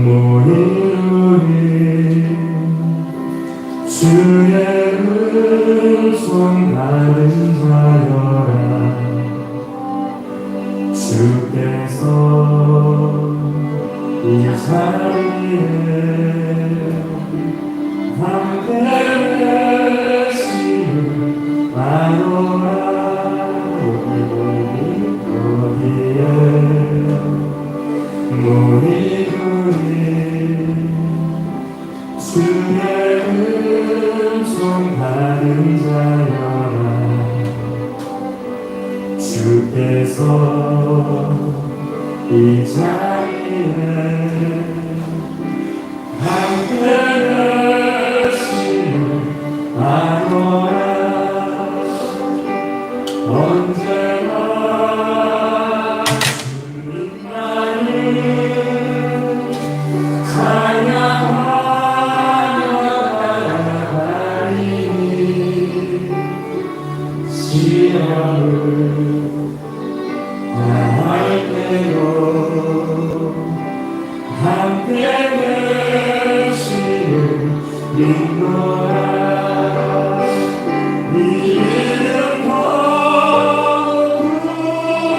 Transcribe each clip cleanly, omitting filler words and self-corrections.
모인 우리 주의 은총 받은 자여라. 주께서 이 자리에 함께 계시는 마노라. 어디에 모인 우리 주의 은총 받은 자여라. 주께서 이 자리에 함께 계시는 마노라. 언제나 주님만을 찬양하며 나아가리니 시험을 당할 때도 함께 계시는 인도라. 네 이름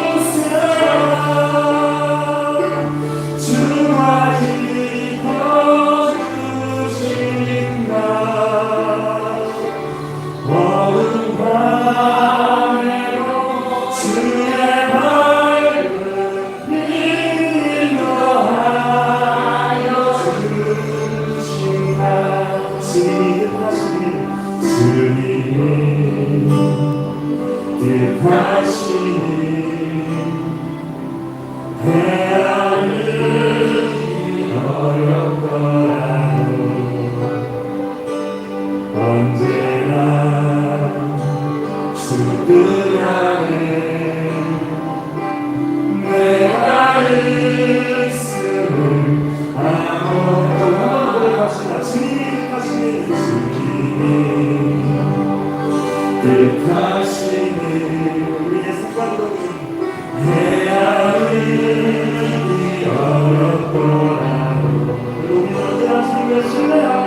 부르세요. 주와 지켜주신다. 어두운 밤에도 주의 밝은 빛으로 하여 주신다. 주님이 뜻하시니 헤아리기 어렵더라도 언제나 주 뜻 안에 내가 있음을 아무도 뜻하시니 우리의 습관적인 헤아리기 어렵더라도 우리는 언제나 주님을 신뢰하며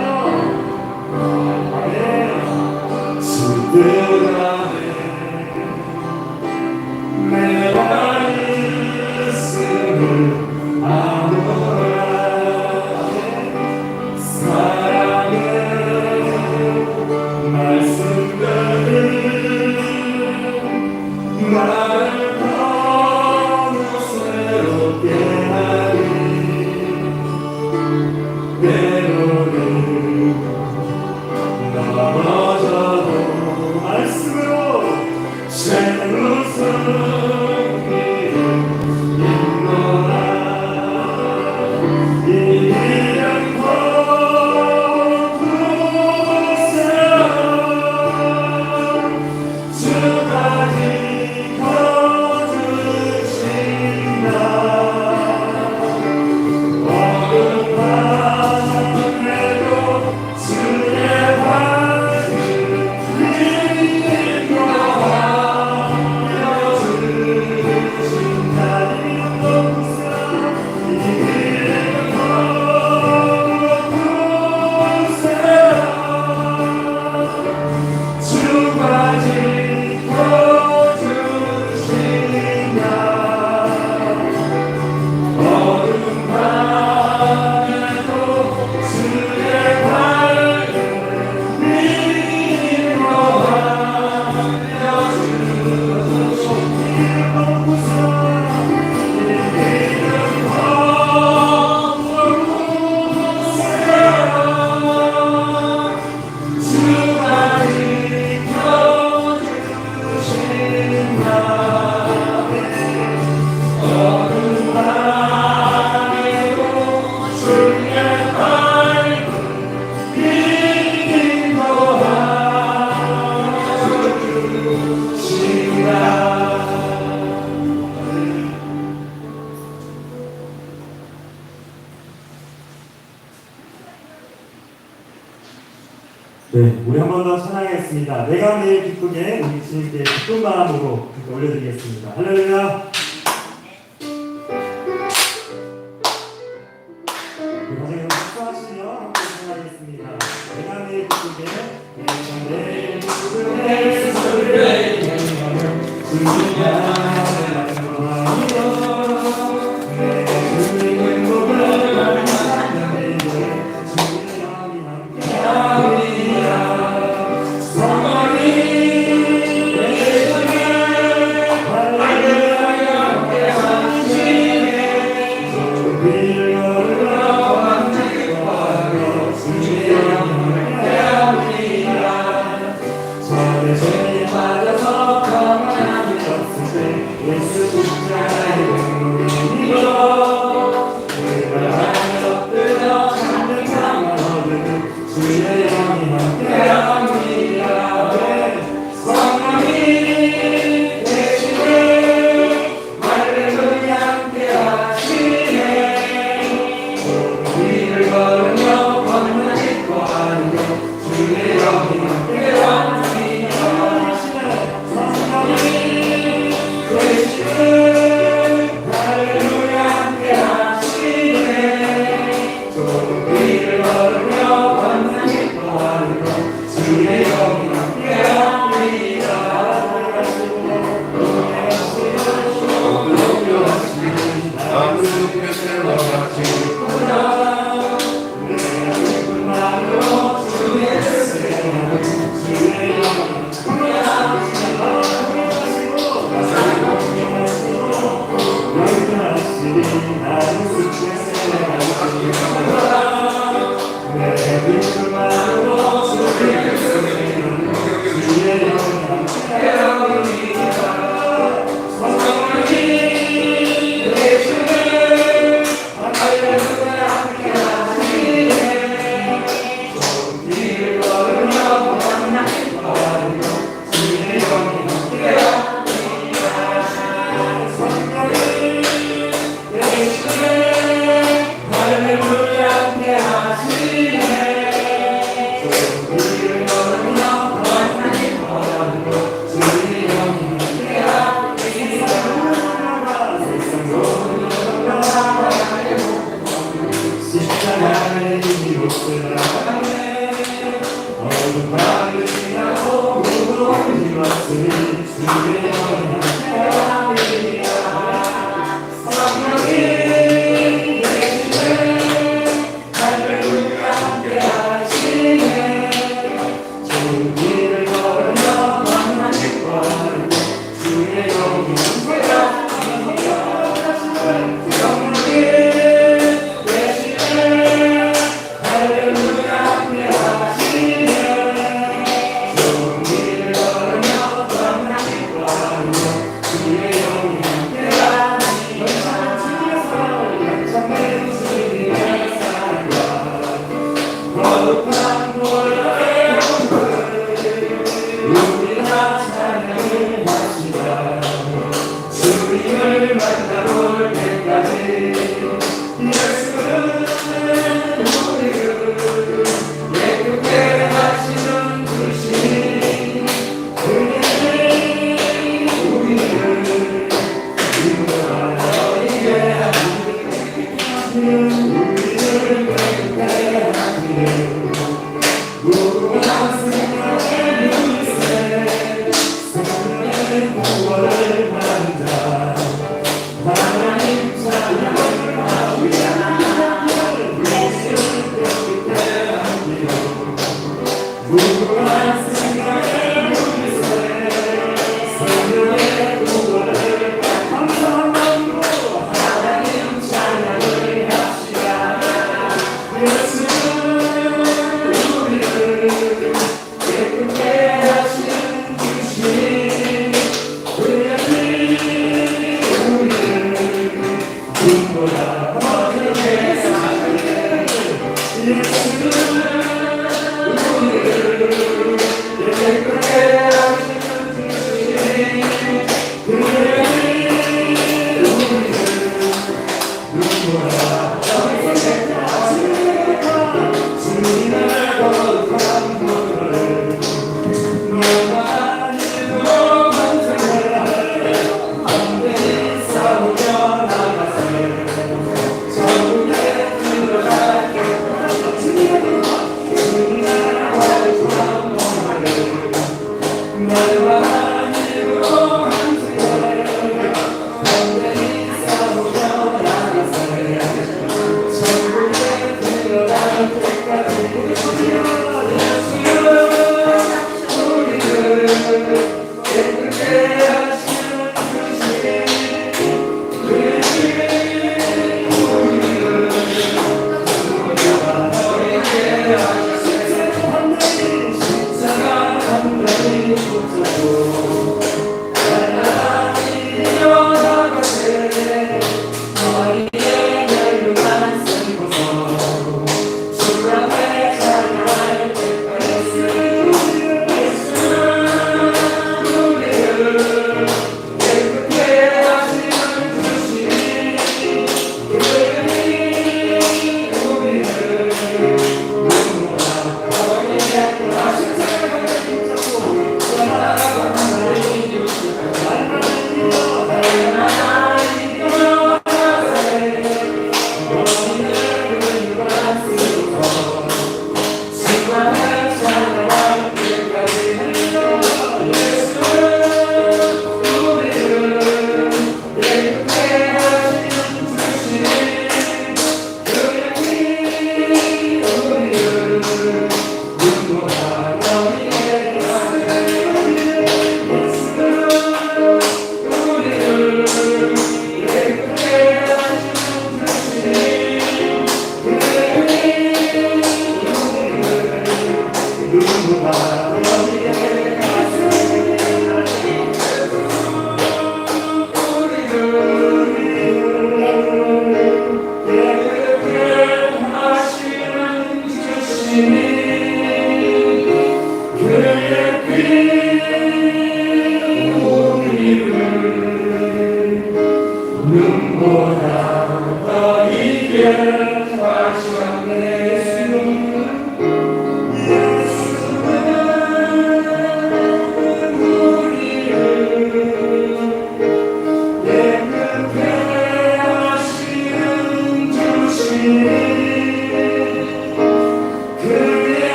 주 뜻 안에 내가 있음을 아노라. 사랑의 말씀들을 나를 너무 새롭게 하리. 때로는 넘어져도 말씀으로 새로운 승리를 인도라. 이 이름 부르세요. 주가 지켜주신다. 어두운 밤에도 주의 밝은 빛으로 하여 주신다. 이 이름 부르세요. 주가 지켜주신다. 어두운 밤에도 주의 밝은 빛으로 하여 네, 우리 한 번 더 찬양하겠습니다. 내가 매일 기쁘게 우리 주님께 기쁜 마음으로 올려드리겠습니다. 할렐루야.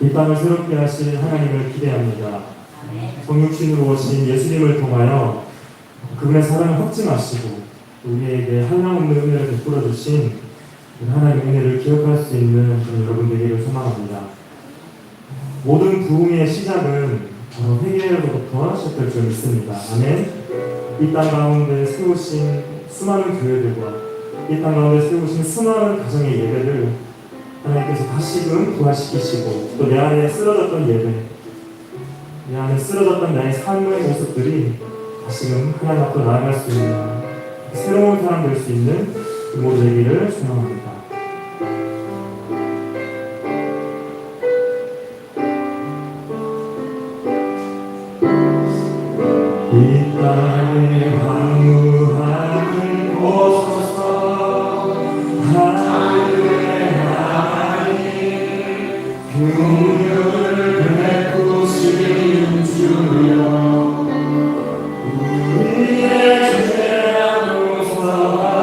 이 땅을 새롭게 하신 하나님을 기대합니다. 성육신으로 오신 예수님을 통하여 그분의 사랑을 확증하시고 우리에게 한량없는 은혜를 베풀어 주신 하나님의 은혜를 기억할 수 있는 여러분 되기를 소망합니다. 모든 부흥의 시작은 바로 회개로부터 시작될 줄 믿습니다. 아멘. 이 땅 가운데 세우신 수많은 교회들과 이 땅 가운데 세우신 수많은 가정의 예배를 하나님께서 다시금 부활시키시고 또 내 안에 쓰러졌던 예배, 내 안에 쓰러졌던 나의 삶의 모습들이 다시금 하나님 앞으로 나아갈 수 있는 새로운 사람 될 수 있는 모두 되기를 소망합니다. 이 땅의 황무함을 보소서. 하늘의 하나님 긍휼을 베푸신 주여, 우리의 죄 용서하소서.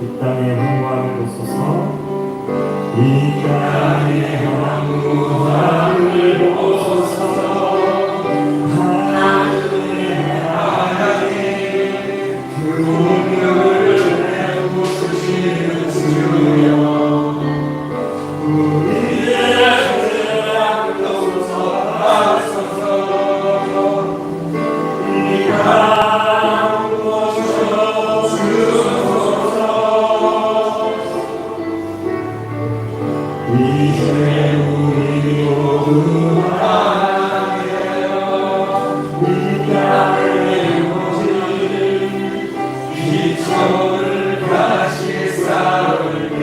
이 땅의 영광을 보소서. 이 땅의 영광을 보소서. 하나님 그 운명을 내부수시는 주여 우리의 죄악을 용서하소서. 이 땅 보셔주소서. 이제 우리 모두 하나되어 이 땅의 모진 기초를 다시 쌓을게.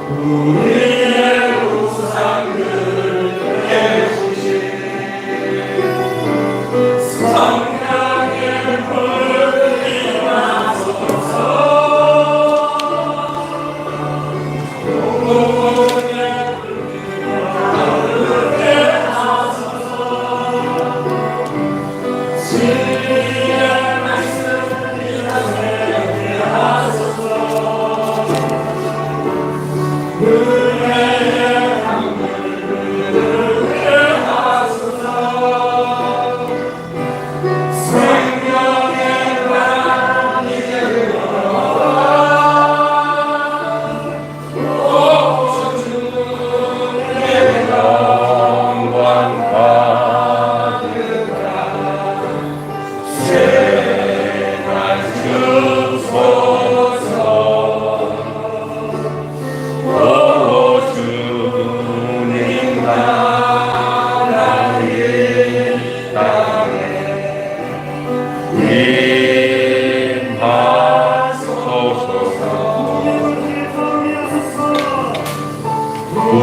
우리의 우상들을 깨우신 성령의 불이 나소서.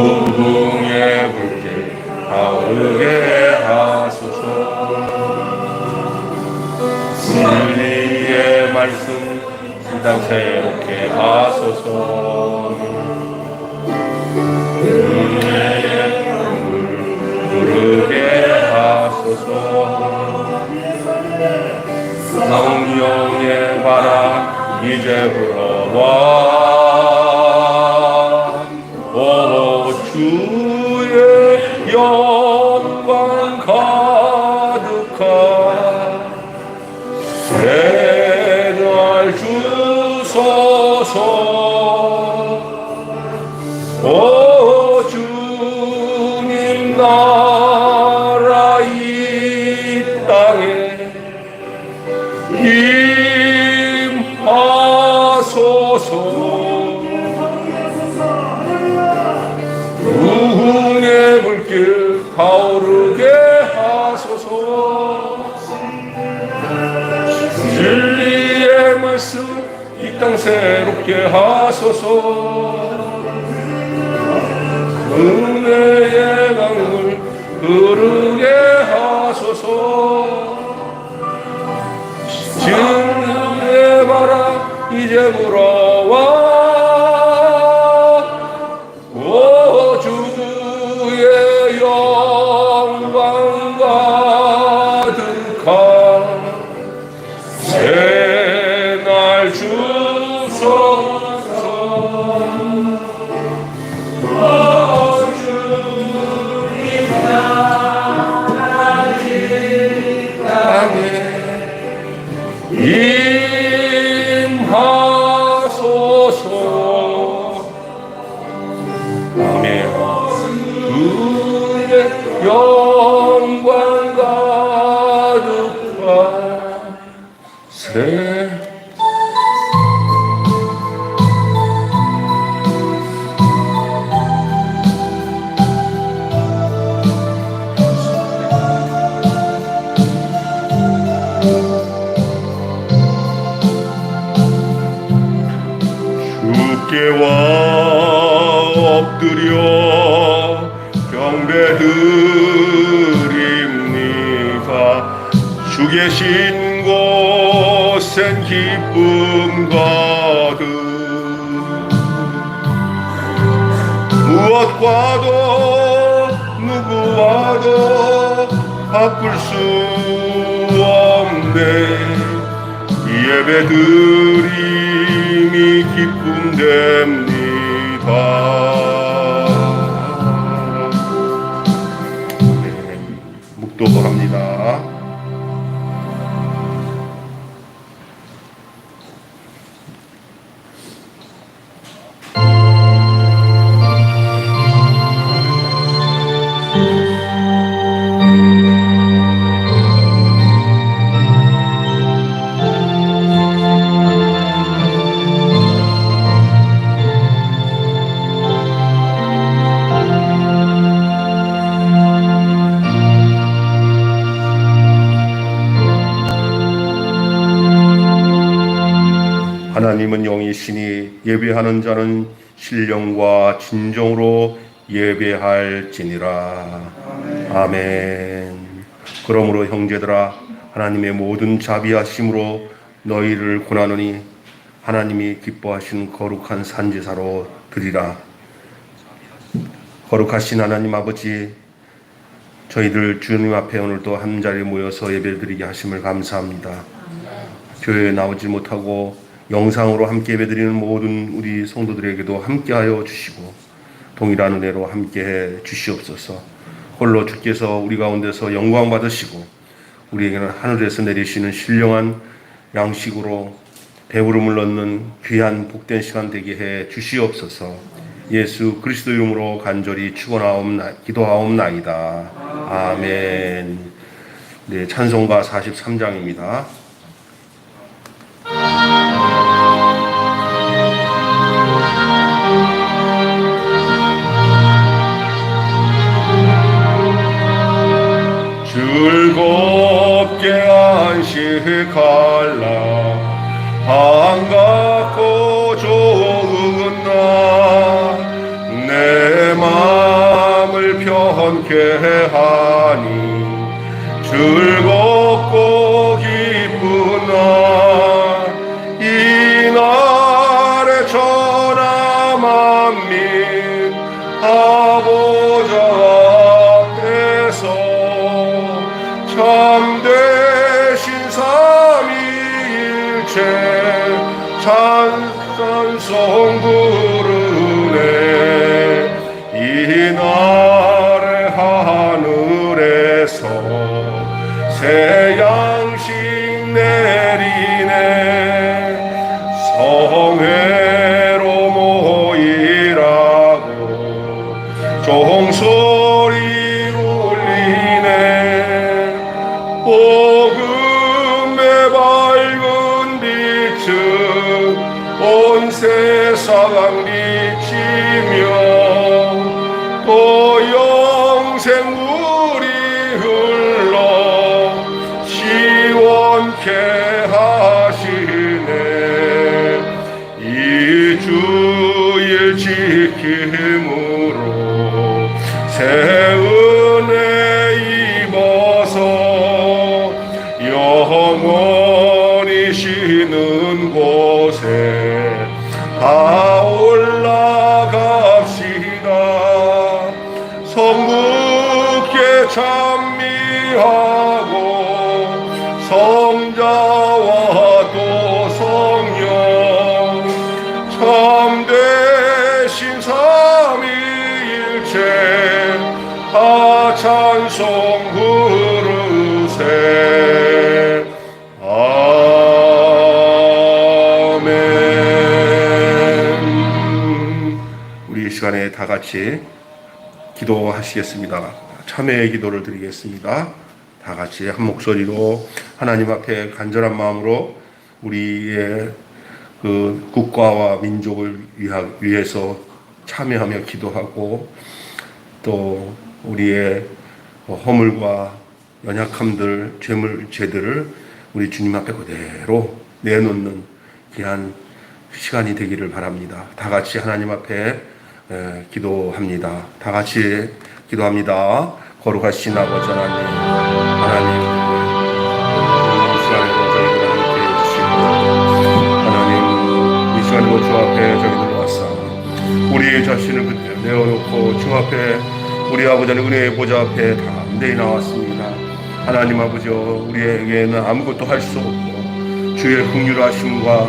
부흥의 불길 타오르게 하소서. 진리의 말씀 시당 새롭게 하소서. 은혜의 강물 흐르게 하소서. 성령의 바람 이제 불어와. 오 주의 영광 가득한 새날 주소서. 오 주님 나라 이 땅에 임하소서. 부흥의 불길 타오르게 하소서. 진리의 말씀 이 땅 새롭게 하소서. 은혜의 강물 흐르게 하소서. 진리의 바람 이제 불어와. 오 주의 영광 가득한 새날 주소서. 오 주님 나라 이 땅에 임하소서. 아멘. 주의 영광 가득한 새 주께와 엎드려 경배드립니다. 주 계신 곳엔 기쁨 가득. 무엇과도 누구와도 바꿀 수 없네. 이 예배드림이 기쁨됩니다. 네, 묵도합니다. 하나님은 영이시니 예배하는 자는 신령과 진정으로 예배할지니라. 아멘. 그러므로 형제들아, 하나님의 모든 자비하심으로 너희를 권하노니 하나님이 기뻐하신 거룩한 산제사로 드리라. 거룩하신 하나님 아버지, 저희들 주님 앞에 오늘도 한 자리에 모여서 예배드리게 하심을 감사합니다. 교회에 나오지 못하고 영상으로 함께 예배드리는 모든 우리 성도들에게도 함께하여 주시고 동일한 은혜로 함께해 주시옵소서. 홀로 주께서 우리 가운데서 영광 받으시고 우리에게는 하늘에서 내리시는 신령한 양식으로 배부름을 얻는 귀한 복된 시간 되게 해 주시옵소서. 예수 그리스도 이름으로 간절히 기도하옵나이다. 아멘. 네, 찬송가 43장입니다. 즐겁게 안식할라. 반갑고 좋은 날 내 마음을 편케 하니 즐겁고 기쁜 날 이 날에 천하 만민 아버지 앞에서 참되신 삼위일체 찬송 부르네. 이날의 하늘에서 새 양식 내리네. 성회로 모이라고 종소리 울리네. 복음의 밝은 빛은 온 세상 비치며 또 영생 물이 흘러 시원케 하시네. 이 주일 지킴으로 새 은혜 입어서 영원히 쉬는 곳에 다 올라갑시다. 성국에 찬미하고 성자와 또 성령 참되신 삼위일체 다 찬송 부르세. 아멘. 우리 이 시간에 다 같이 기도하시겠습니다. 참회의 기도를 드리겠습니다. 다 같이 한 목소리로 하나님 앞에 간절한 마음으로 우리의 그 국가와 민족을 위해서 참여하며 기도하고 또 우리의 허물과 연약함들, 죄들을 우리 주님 앞에 그대로 내놓는 귀한 시간이 되기를 바랍니다. 다 같이 하나님 앞에 기도합니다. 다 같이 기도합니다. 거룩하신 아버지 하나님, 이 시간에도 저희들 함께 해주시고 하나님, 이 시간에도 주 앞에 저희들 왔사 우리 자신을 그대로 내어놓고 주 앞에 우리 아버지 하나님 은혜의 보좌 앞에 담대히 나왔습니다. 하나님 아버지여, 우리에게는 아무것도 할 수 없고 주의 긍휼하심과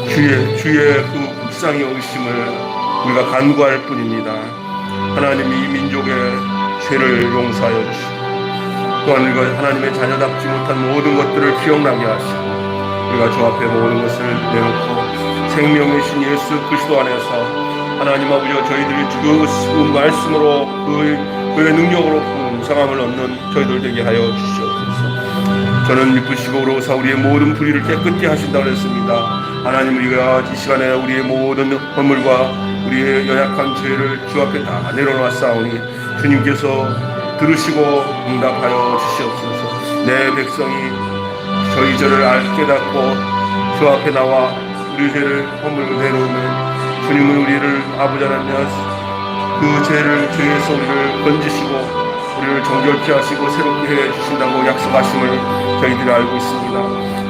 주의 그 묵상의 의심을 우리가 간구할 뿐입니다. 하나님이 이 민족의 죄를 용서하여 주시고 또한 우리가 하나님의 자녀답지 못한 모든 것들을 기억나게 하시고 우리가 주 앞에 모든 것을 내놓고 생명의 신 예수 그리스도 안에서 하나님 아버지 저희들이 그 말씀으로 그의 능력으로 풍성함을 얻는 저희들 되게 하여 주시옵소서. 저는 미쁘시고 의로우사 우리의 모든 불의를 깨끗게 하신다고 했습니다. 하나님 우리가 이 시간에 우리의 모든 허물과 우리의 연약한 죄를 주 앞에 다 내려놓았사오니 주님께서 들으시고 응답하여 주시옵소서. 내 백성이 저희 죄를 깨닫고 주 앞에 나와 우리 죄를 허물을 내놓으면 주님은 우리를 아버지 하나님 그 죄를 죄에서 우리를 건지시고 우리를 정결케 하시고 새롭게 해 주신다고 약속하심을 저희들이 알고 있습니다.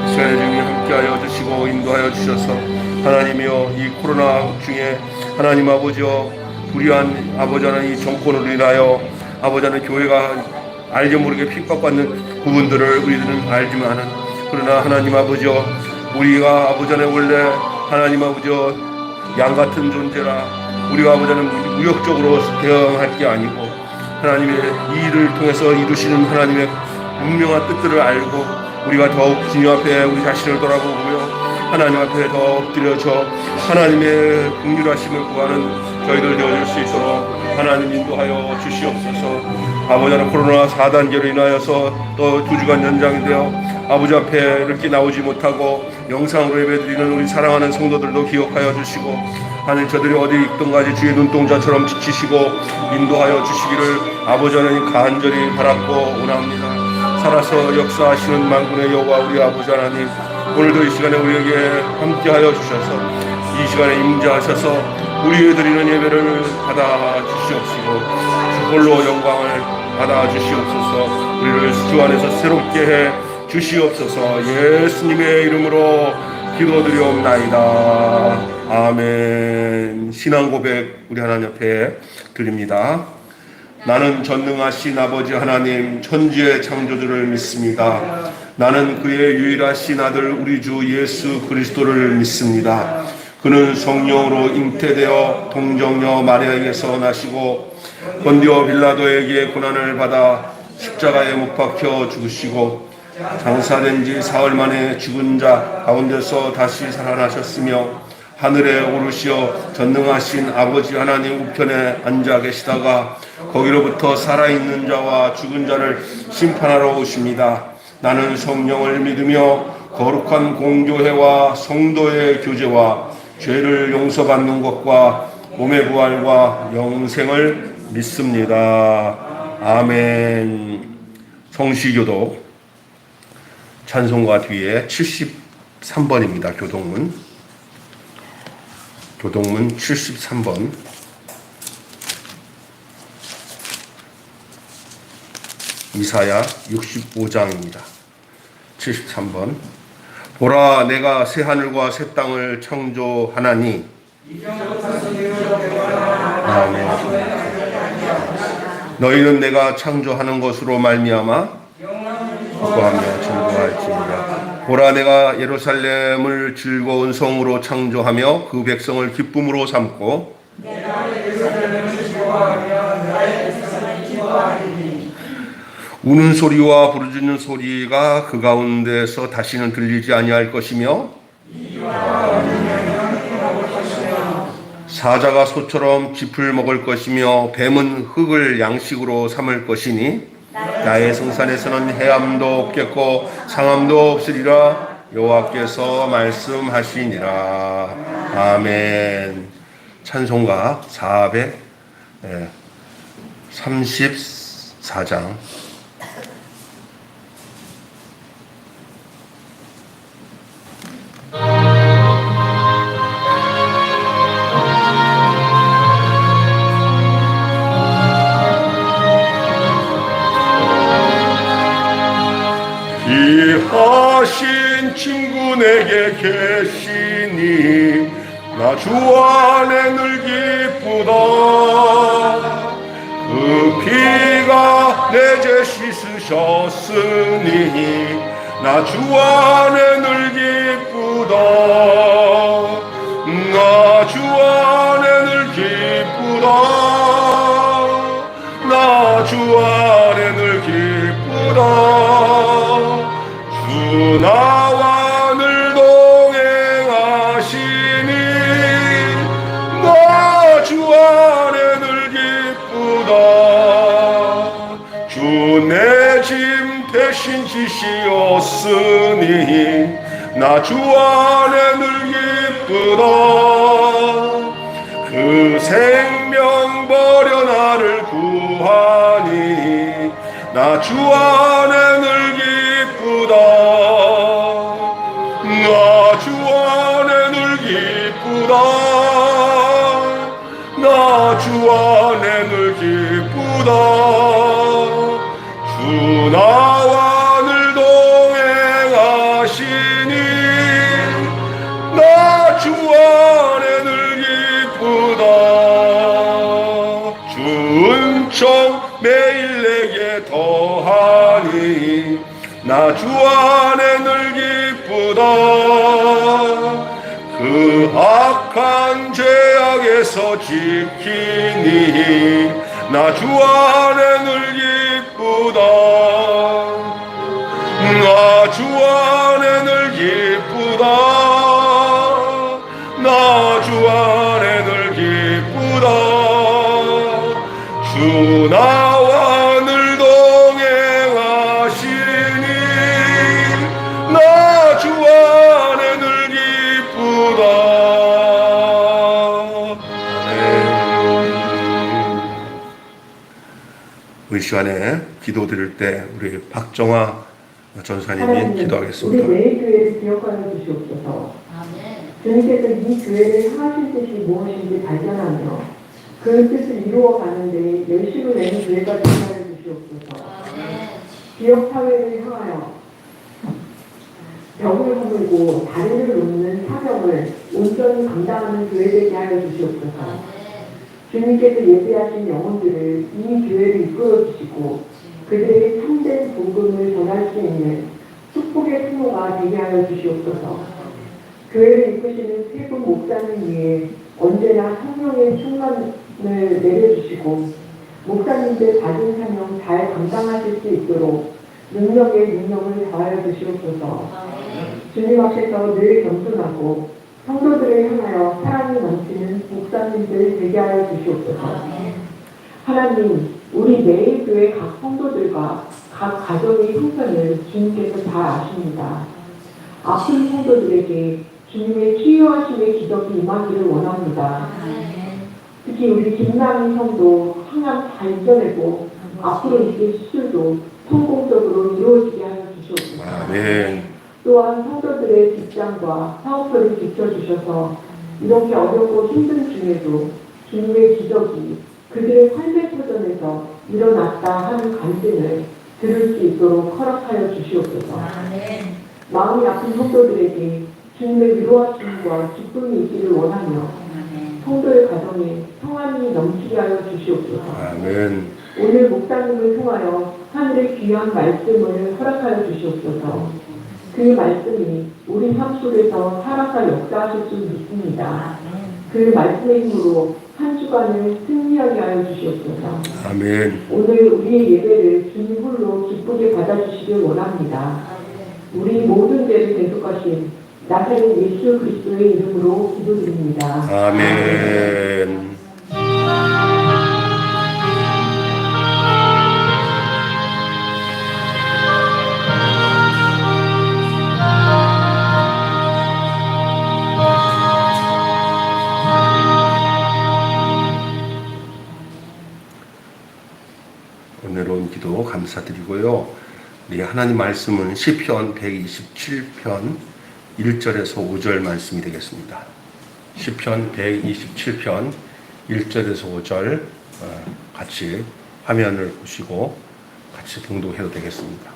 이 시간에 주님이 함께하여 주시고 인도하여 주셔서 하나님이여 이 코로나 중에 하나님 아버지여 불의한 아버지 하나님 이 정권으로 인하여 아버지 하나님 교회가 알게 모르게 핍박받는 부분들을 우리들은 알지만은 그러나 하나님 아버지여 우리가 아버지 하나님 원래 하나님 아버지여 양같은 존재라 우리가 아버지 하나님 무역적으로 대응할 게 아니고 하나님의 이 일을 통해서 이루시는 하나님의 분명한 뜻들을 알고 우리가 더욱 주님 앞에 우리 자신을 돌아보고요 하나님 앞에 더 엎드려져 하나님의 긍휼하심을 구하는 저희들 되어질 수 있도록 하나님 인도하여 주시옵소서. 아버지 하나님 코로나 4단계로 인하여서 또 2주간 연장이 되어 아버지 앞에 이렇게 나오지 못하고 영상으로 예배드리는 우리 사랑하는 성도들도 기억하여 주시고 하나님 저들이 어디 있든가지 주의 눈동자처럼 지키시고 인도하여 주시기를 아버지 하나님 간절히 바랐고 원합니다. 살아서 역사하시는 만군의 여호와 우리 아버지 하나님 오늘도 이 시간에 우리에게 함께하여 주셔서 이 시간에 임재하셔서 우리의 드리는 예배를 받아 주시옵시고 홀로 영광을 받아 주시옵소서. 우리를 주 안에서 새롭게 해 주시옵소서. 예수님의 이름으로 기도드리옵나이다. 아멘. 신앙 고백 우리 하나님 앞에 드립니다. 나는 전능하신 아버지 하나님 천지의 창조주를 믿습니다. 나는 그의 유일하신 아들 우리 주 예수 그리스도를 믿습니다. 그는 성령으로 잉태되어 동정녀 마리아에게서 나시고 본디오 빌라도에게 고난을 받아 십자가에 못 박혀 죽으시고 장사된 지 사흘 만에 죽은 자 가운데서 다시 살아나셨으며 하늘에 오르시어 전능하신 아버지 하나님 우편에 앉아 계시다가 거기로부터 살아있는 자와 죽은 자를 심판하러 오십니다. 나는 성령을 믿으며 거룩한 공교회와 성도의 교제와 죄를 용서받는 것과 몸의 부활과 영생을 믿습니다. 아멘. 성시교독 찬송가 뒤에 73번입니다. 교동문 73번. 이사야 65장입니다. 73번. 보라 내가 새 하늘과 새 땅을 창조하나니. 아멘. 너희는 내가 창조하는 것으로 말미암아 기뻐하며 즐거워할지니라. 보라 내가 예루살렘을 즐거운 성으로 창조하며 그 백성을 기쁨으로 삼고 우는 소리와 부르짖는 소리가 그 가운데서 다시는 들리지 아니할 것이며 사자가 소처럼 짚을 먹을 것이며 뱀은 흙을 양식으로 삼을 것이니 나의 성산에서는 해함도 없겠고 상함도 없으리라 여호와께서 말씀하시니라. 아멘. 찬송가 434장. 귀하신 친구 내게 계시니 나 주 안에 늘 기쁘다. 그 피가 내 죄 씻으셨으니 나 주 안에 늘 기쁘다. 나 주 안에 늘 기쁘다. 나 주 안에 늘 기쁘다. 주 나와 늘 동행하시니 나 주 안에 늘 기쁘다. 주 내 짐 대신 지시었으니 나 주 안에 늘 기쁘다. 그 생명 버려 나를 구하니 나 주 안에 늘 기쁘다. 나 주 안에 늘 기쁘다. 나 주 안에 늘 기쁘다. 주 나와 늘 동행하시니 나 주 안에 늘 기쁘다. 주 은총 매일 내게 더하니 나 주 안에 늘 기쁘다. 그 악한 죄악에서 지키니 나 주 안에 늘 기쁘다. 나 주 안에 늘 기쁘다. 나 주 안에 늘 기쁘다. 주 나와 늘 동행하시니 나 주 안에 늘 기쁘다. 우리 시간에 기도 드릴 때 우리 박정화 전사님이 기도하겠습니다. 우리 매일 교회를 기억하여 주시옵소서. 주님께서 이 교회를 하실 뜻이 무엇인지 발견하며 그 뜻을 이루어가는데 열심을 내는 교회가 되게 하여 주시옵소서. 지역 사회를 향하여 벽을 허물고 다리를 놓는 사명을 온전히 감당하는 교회 되게 하여 주시옵소서. 주님께서 예배하신 영혼들을 이 교회를 이끌어 주시고 그들에게 참된 복음을 전할 수 있는 축복의 통로가 되게 하여 주시옵소서. 교회를 이끄시는 세 분 목사님 위에 언제나 성령의 충만을 내려주시고 목사님들 받은 사명 잘 감당하실 수 있도록 능력에 능력을 더하여 주시옵소서. 주님 앞에서 늘 겸손하고 성도들을 향하여 사랑이 넘치는 목사님들 되게 하여 주시옵소서. 하나님, 우리 매일 교회 각 성도들과 각 가정의 형편을 주님께서 잘 아십니다. 아픈 성도들에게 주님의 치유하심의 기적이 임하기를 원합니다. 특히 우리 김남희 성도 항암 잘 이겨내고 앞으로 있을 수술도 성공적으로 이루어지게 하여 주시옵소서. 또한 성도들의 직장과 사업처를 지켜주셔서 이렇게 어렵고 힘든 중에도 주님의 기적이 그들의 삶의 터전에서 일어났다 하는 간증을 들을 수 있도록 허락하여 주시옵소서. 마음이 아픈 성도들에게 주님의 위로하심과 기쁨이 있기를 원하며 성도의 가정에 평안이 넘치게 하여 주시옵소서. 오늘 목사님을 통하여 하늘의 귀한 말씀을 허락하여 주시옵소서. 그 말씀이 우리 삶 속에서 살아가 역사하실 줄 믿습니다. 그 말씀의 힘으로 한 주간을 승리하게 하여 주시옵소서. 오늘 우리의 예배를 주님 홀로 기쁘게 받아주시길 원합니다. 우리 모든 죄를 대속하신 나사렛 예수 그리스도의 이름으로 기도드립니다. 아멘. 은혜로운 기도 감사드리고요. 우리 하나님 말씀은 시편 127편 1절에서 5절 말씀이 되겠습니다. 시편 127편 1절에서 5절 같이 화면을 보시고 같이 봉독해도 되겠습니다.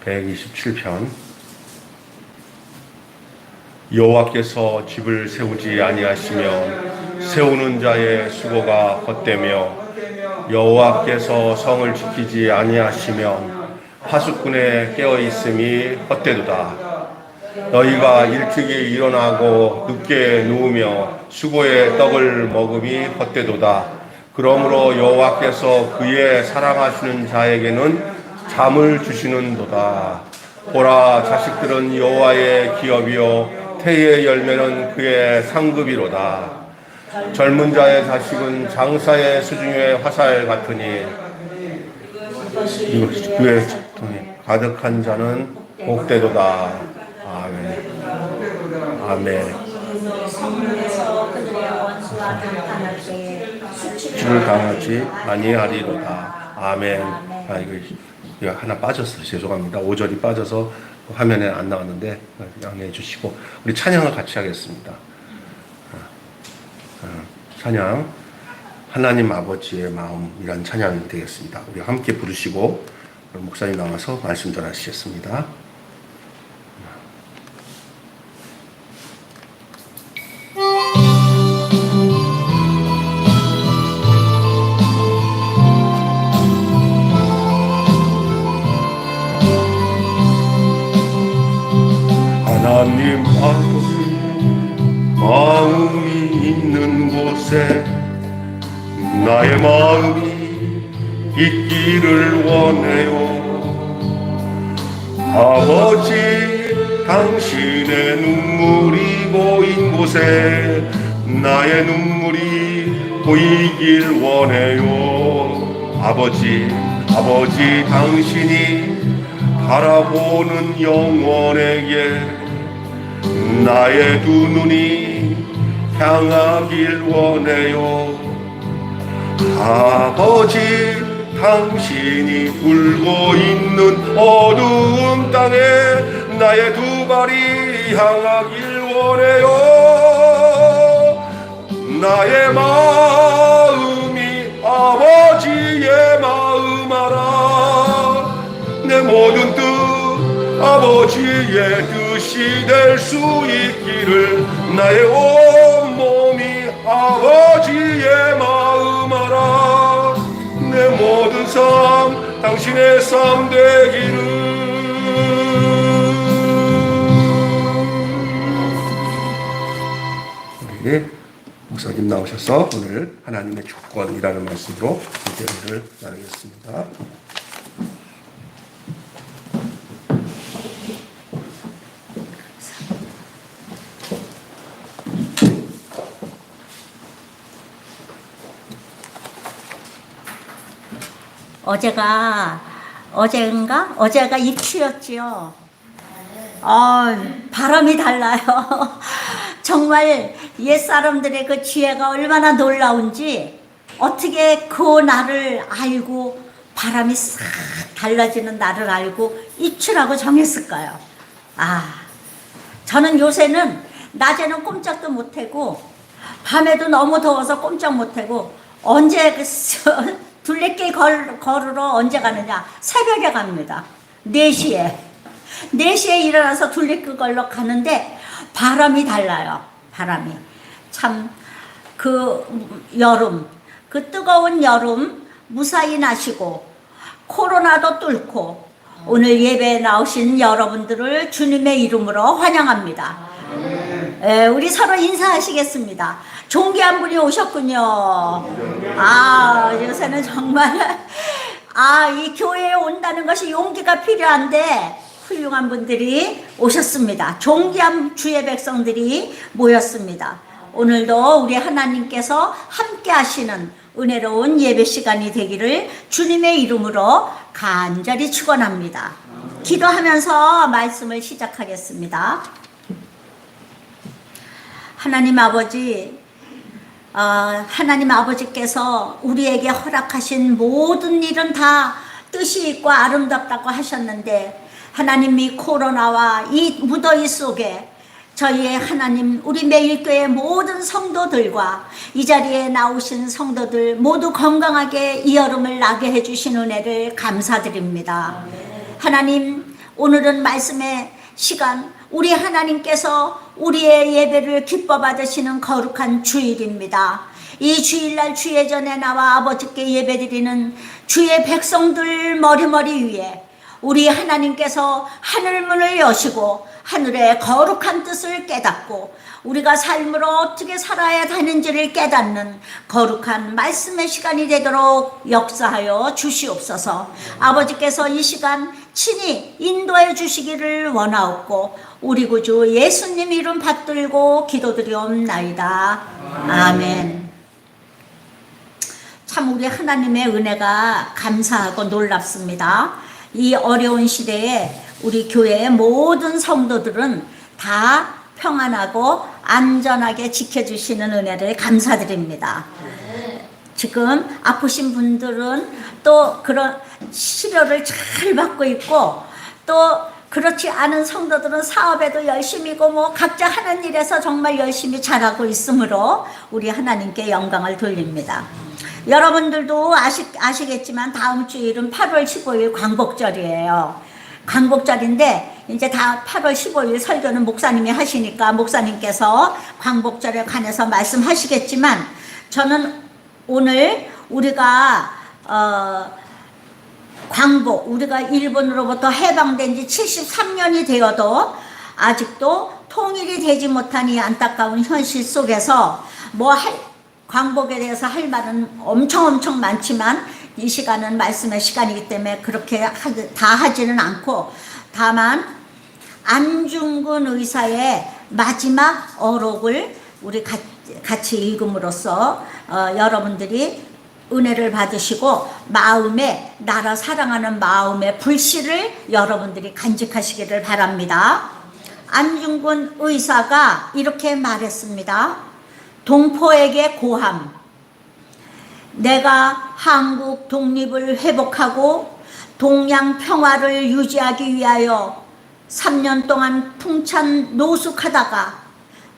127편 여호와께서 집을 세우지 아니하시며 세우는 자의 수고가 헛되며 여호와께서 성을 지키지 아니하시면 파수꾼에 깨어 있음이 헛되도다. 너희가 일찍이 일어나고 늦게 누우며 수고의 떡을 먹음이 헛되도다. 그러므로 여호와께서 그의 사랑하시는 자에게는 잠을 주시는도다. 보라, 자식들은 여호와의 기업이요 태의 열매는 그의 상급이로다. 젊은 자의 자식은 장사의 수중의 화살 같으니 이것이 그의 통에 가득한 자는 복되도다. 아멘. 아멘. 성문에서 그들의 원수와 당할 때에 수치를 당하지 아니하리로다. 아멘. 이거 하나 빠졌어요. 죄송합니다. 5절이 빠져서 화면에 안 나왔는데 양해해 주시고 우리 찬양을 같이 하겠습니다. 찬양 하나님 아버지의 마음이란 찬양이 되겠습니다. 우리 함께 부르시고 목사님 나와서 말씀 전하시겠습니다. 하나님 아버지 마음이 있는 곳에 나의 마음이 있기를 원해요. 아버지 당신의 눈물이 고인 곳에 나의 눈물이 보이길 원해요. 아버지 당신이 바라보는 영혼에게 나의 두 눈이 향하길 원해요. 아버지 당신이 울고 있는 어두운 땅에 나의 두 발이 향하길 원해요. 나의 마음이 아버지의 마음 알아. 내 모든 뜻 아버지의 뜻이 될 수 있기를 나의 온몸이 아버지의 마음 알아. 내 모든 삶 당신의 삶 되기를. 우리 목사님 나오셔서 오늘 하나님의 주권이라는 말씀으로 기도를 나누겠습니다. 어제가 입추였지요. 바람이 달라요. 정말 옛사람들의 그 지혜가 얼마나 놀라운지 어떻게 그 날을 알고 바람이 싹 달라지는 날을 알고 입추라고 정했을까요? 저는 요새는 낮에는 꼼짝도 못하고 밤에도 너무 더워서 꼼짝 못하고 언제 둘레길 걸으러 언제 가느냐? 새벽에 갑니다. 4시에 일어나서 둘레길 걸러 가는데 바람이 달라요. 바람이 참 그 여름, 그 뜨거운 여름 무사히 나시고 코로나도 뚫고 오늘 예배에 나오신 여러분들을 주님의 이름으로 환영합니다. 우리 서로 인사하시겠습니다. 존귀한 분이 오셨군요. 요새는 정말 이 교회에 온다는 것이 용기가 필요한데 훌륭한 분들이 오셨습니다. 존귀한 주의 백성들이 모였습니다. 오늘도 우리 하나님께서 함께 하시는 은혜로운 예배 시간이 되기를 주님의 이름으로 간절히 축원합니다. 기도하면서 말씀을 시작하겠습니다. 하나님 아버지께서 우리에게 허락하신 모든 일은 다 뜻이 있고 아름답다고 하셨는데 하나님 이 코로나와 이 무더위 속에 저희의 하나님 우리 매일교회 모든 성도들과 이 자리에 나오신 성도들 모두 건강하게 이 여름을 나게 해주신 은혜를 감사드립니다. 하나님 오늘은 말씀의 시간 우리 하나님께서 우리의 예배를 기뻐 받으시는 거룩한 주일입니다. 이 주일날 주의 전에 나와 아버지께 예배드리는 주의 백성들 머리머리 위에 우리 하나님께서 하늘문을 여시고 하늘의 거룩한 뜻을 깨닫고 우리가 삶으로 어떻게 살아야 하는지를 깨닫는 거룩한 말씀의 시간이 되도록 역사하여 주시옵소서. 아버지께서 이 시간 친히 인도해 주시기를 원하옵고 우리 구주 예수님 이름 받들고 기도드리옵나이다. 아멘. 참 우리 하나님의 은혜가 감사하고 놀랍습니다. 이 어려운 시대에 우리 교회의 모든 성도들은 다 평안하고 안전하게 지켜주시는 은혜를 감사드립니다. 지금 아프신 분들은 또 그런 치료를 잘 받고 있고 또 그렇지 않은 성도들은 사업에도 열심히고 뭐 각자 하는 일에서 정말 열심히 잘하고 있으므로 우리 하나님께 영광을 돌립니다. 여러분들도 아시겠지만 다음 주일은 8월 15일 광복절이에요. 광복절인데 이제 다 8월 15일 설교는 목사님이 하시니까 목사님께서 광복절에 관해서 말씀하시겠지만 저는 오늘 우리가 광복, 우리가 일본으로부터 해방된 지 73년이 되어도 아직도 통일이 되지 못한 이 안타까운 현실 속에서 광복에 대해서 할 말은 엄청 많지만 이 시간은 말씀의 시간이기 때문에 그렇게 다 하지는 않고 다만 안중근 의사의 마지막 어록을 우리 같이 읽음으로써 여러분들이 은혜를 받으시고 마음에 나라 사랑하는 마음의 불씨를 여러분들이 간직하시기를 바랍니다. 안중근 의사가 이렇게 말했습니다. 동포에게 고함. 내가 한국 독립을 회복하고 동양 평화를 유지하기 위하여 3년 동안 풍찬 노숙하다가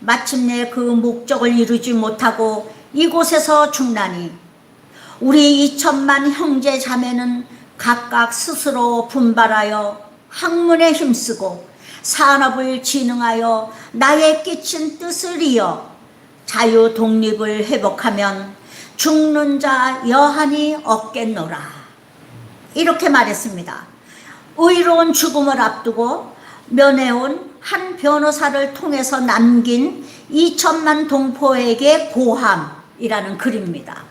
마침내 그 목적을 이루지 못하고 이곳에서 죽나니 우리 2천만 형제 자매는 각각 스스로 분발하여 학문에 힘쓰고 산업을 진흥하여 나의 끼친 뜻을 이어 자유 독립을 회복하면 죽는 자 여한이 없겠노라. 이렇게 말했습니다. 의로운 죽음을 앞두고 면회온 한 변호사를 통해서 남긴 2천만 동포에게 고함이라는 글입니다.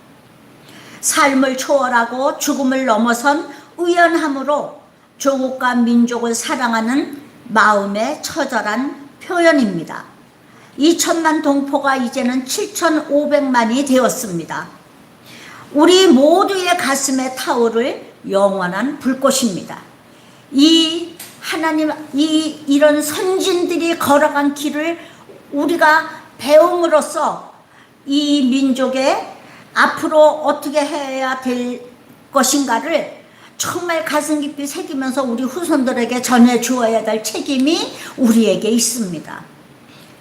삶을 초월하고 죽음을 넘어선 의연함으로 조국과 민족을 사랑하는 마음의 처절한 표현입니다. 2천만 동포가 이제는 7,500만이 되었습니다. 우리 모두의 가슴에 타오를 영원한 불꽃입니다. 이런 선진들이 걸어간 길을 우리가 배움으로써 이 민족의 앞으로 어떻게 해야 될 것인가를 정말 가슴 깊이 새기면서 우리 후손들에게 전해주어야 될 책임이 우리에게 있습니다.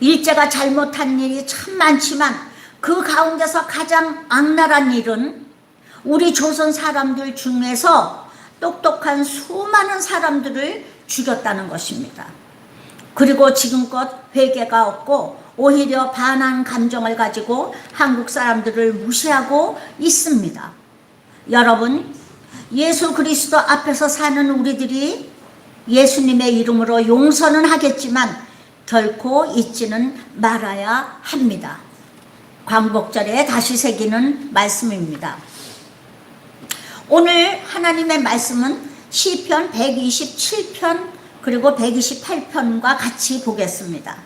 일제가 잘못한 일이 참 많지만 그 가운데서 가장 악랄한 일은 우리 조선 사람들 중에서 똑똑한 수많은 사람들을 죽였다는 것입니다. 그리고 지금껏 회개가 없고 오히려 반한 감정을 가지고 한국 사람들을 무시하고 있습니다. 여러분, 예수 그리스도 앞에서 사는 우리들이 예수님의 이름으로 용서는 하겠지만 결코 잊지는 말아야 합니다. 광복절에 다시 새기는 말씀입니다. 오늘 하나님의 말씀은 시편 127편 그리고 128편과 같이 보겠습니다.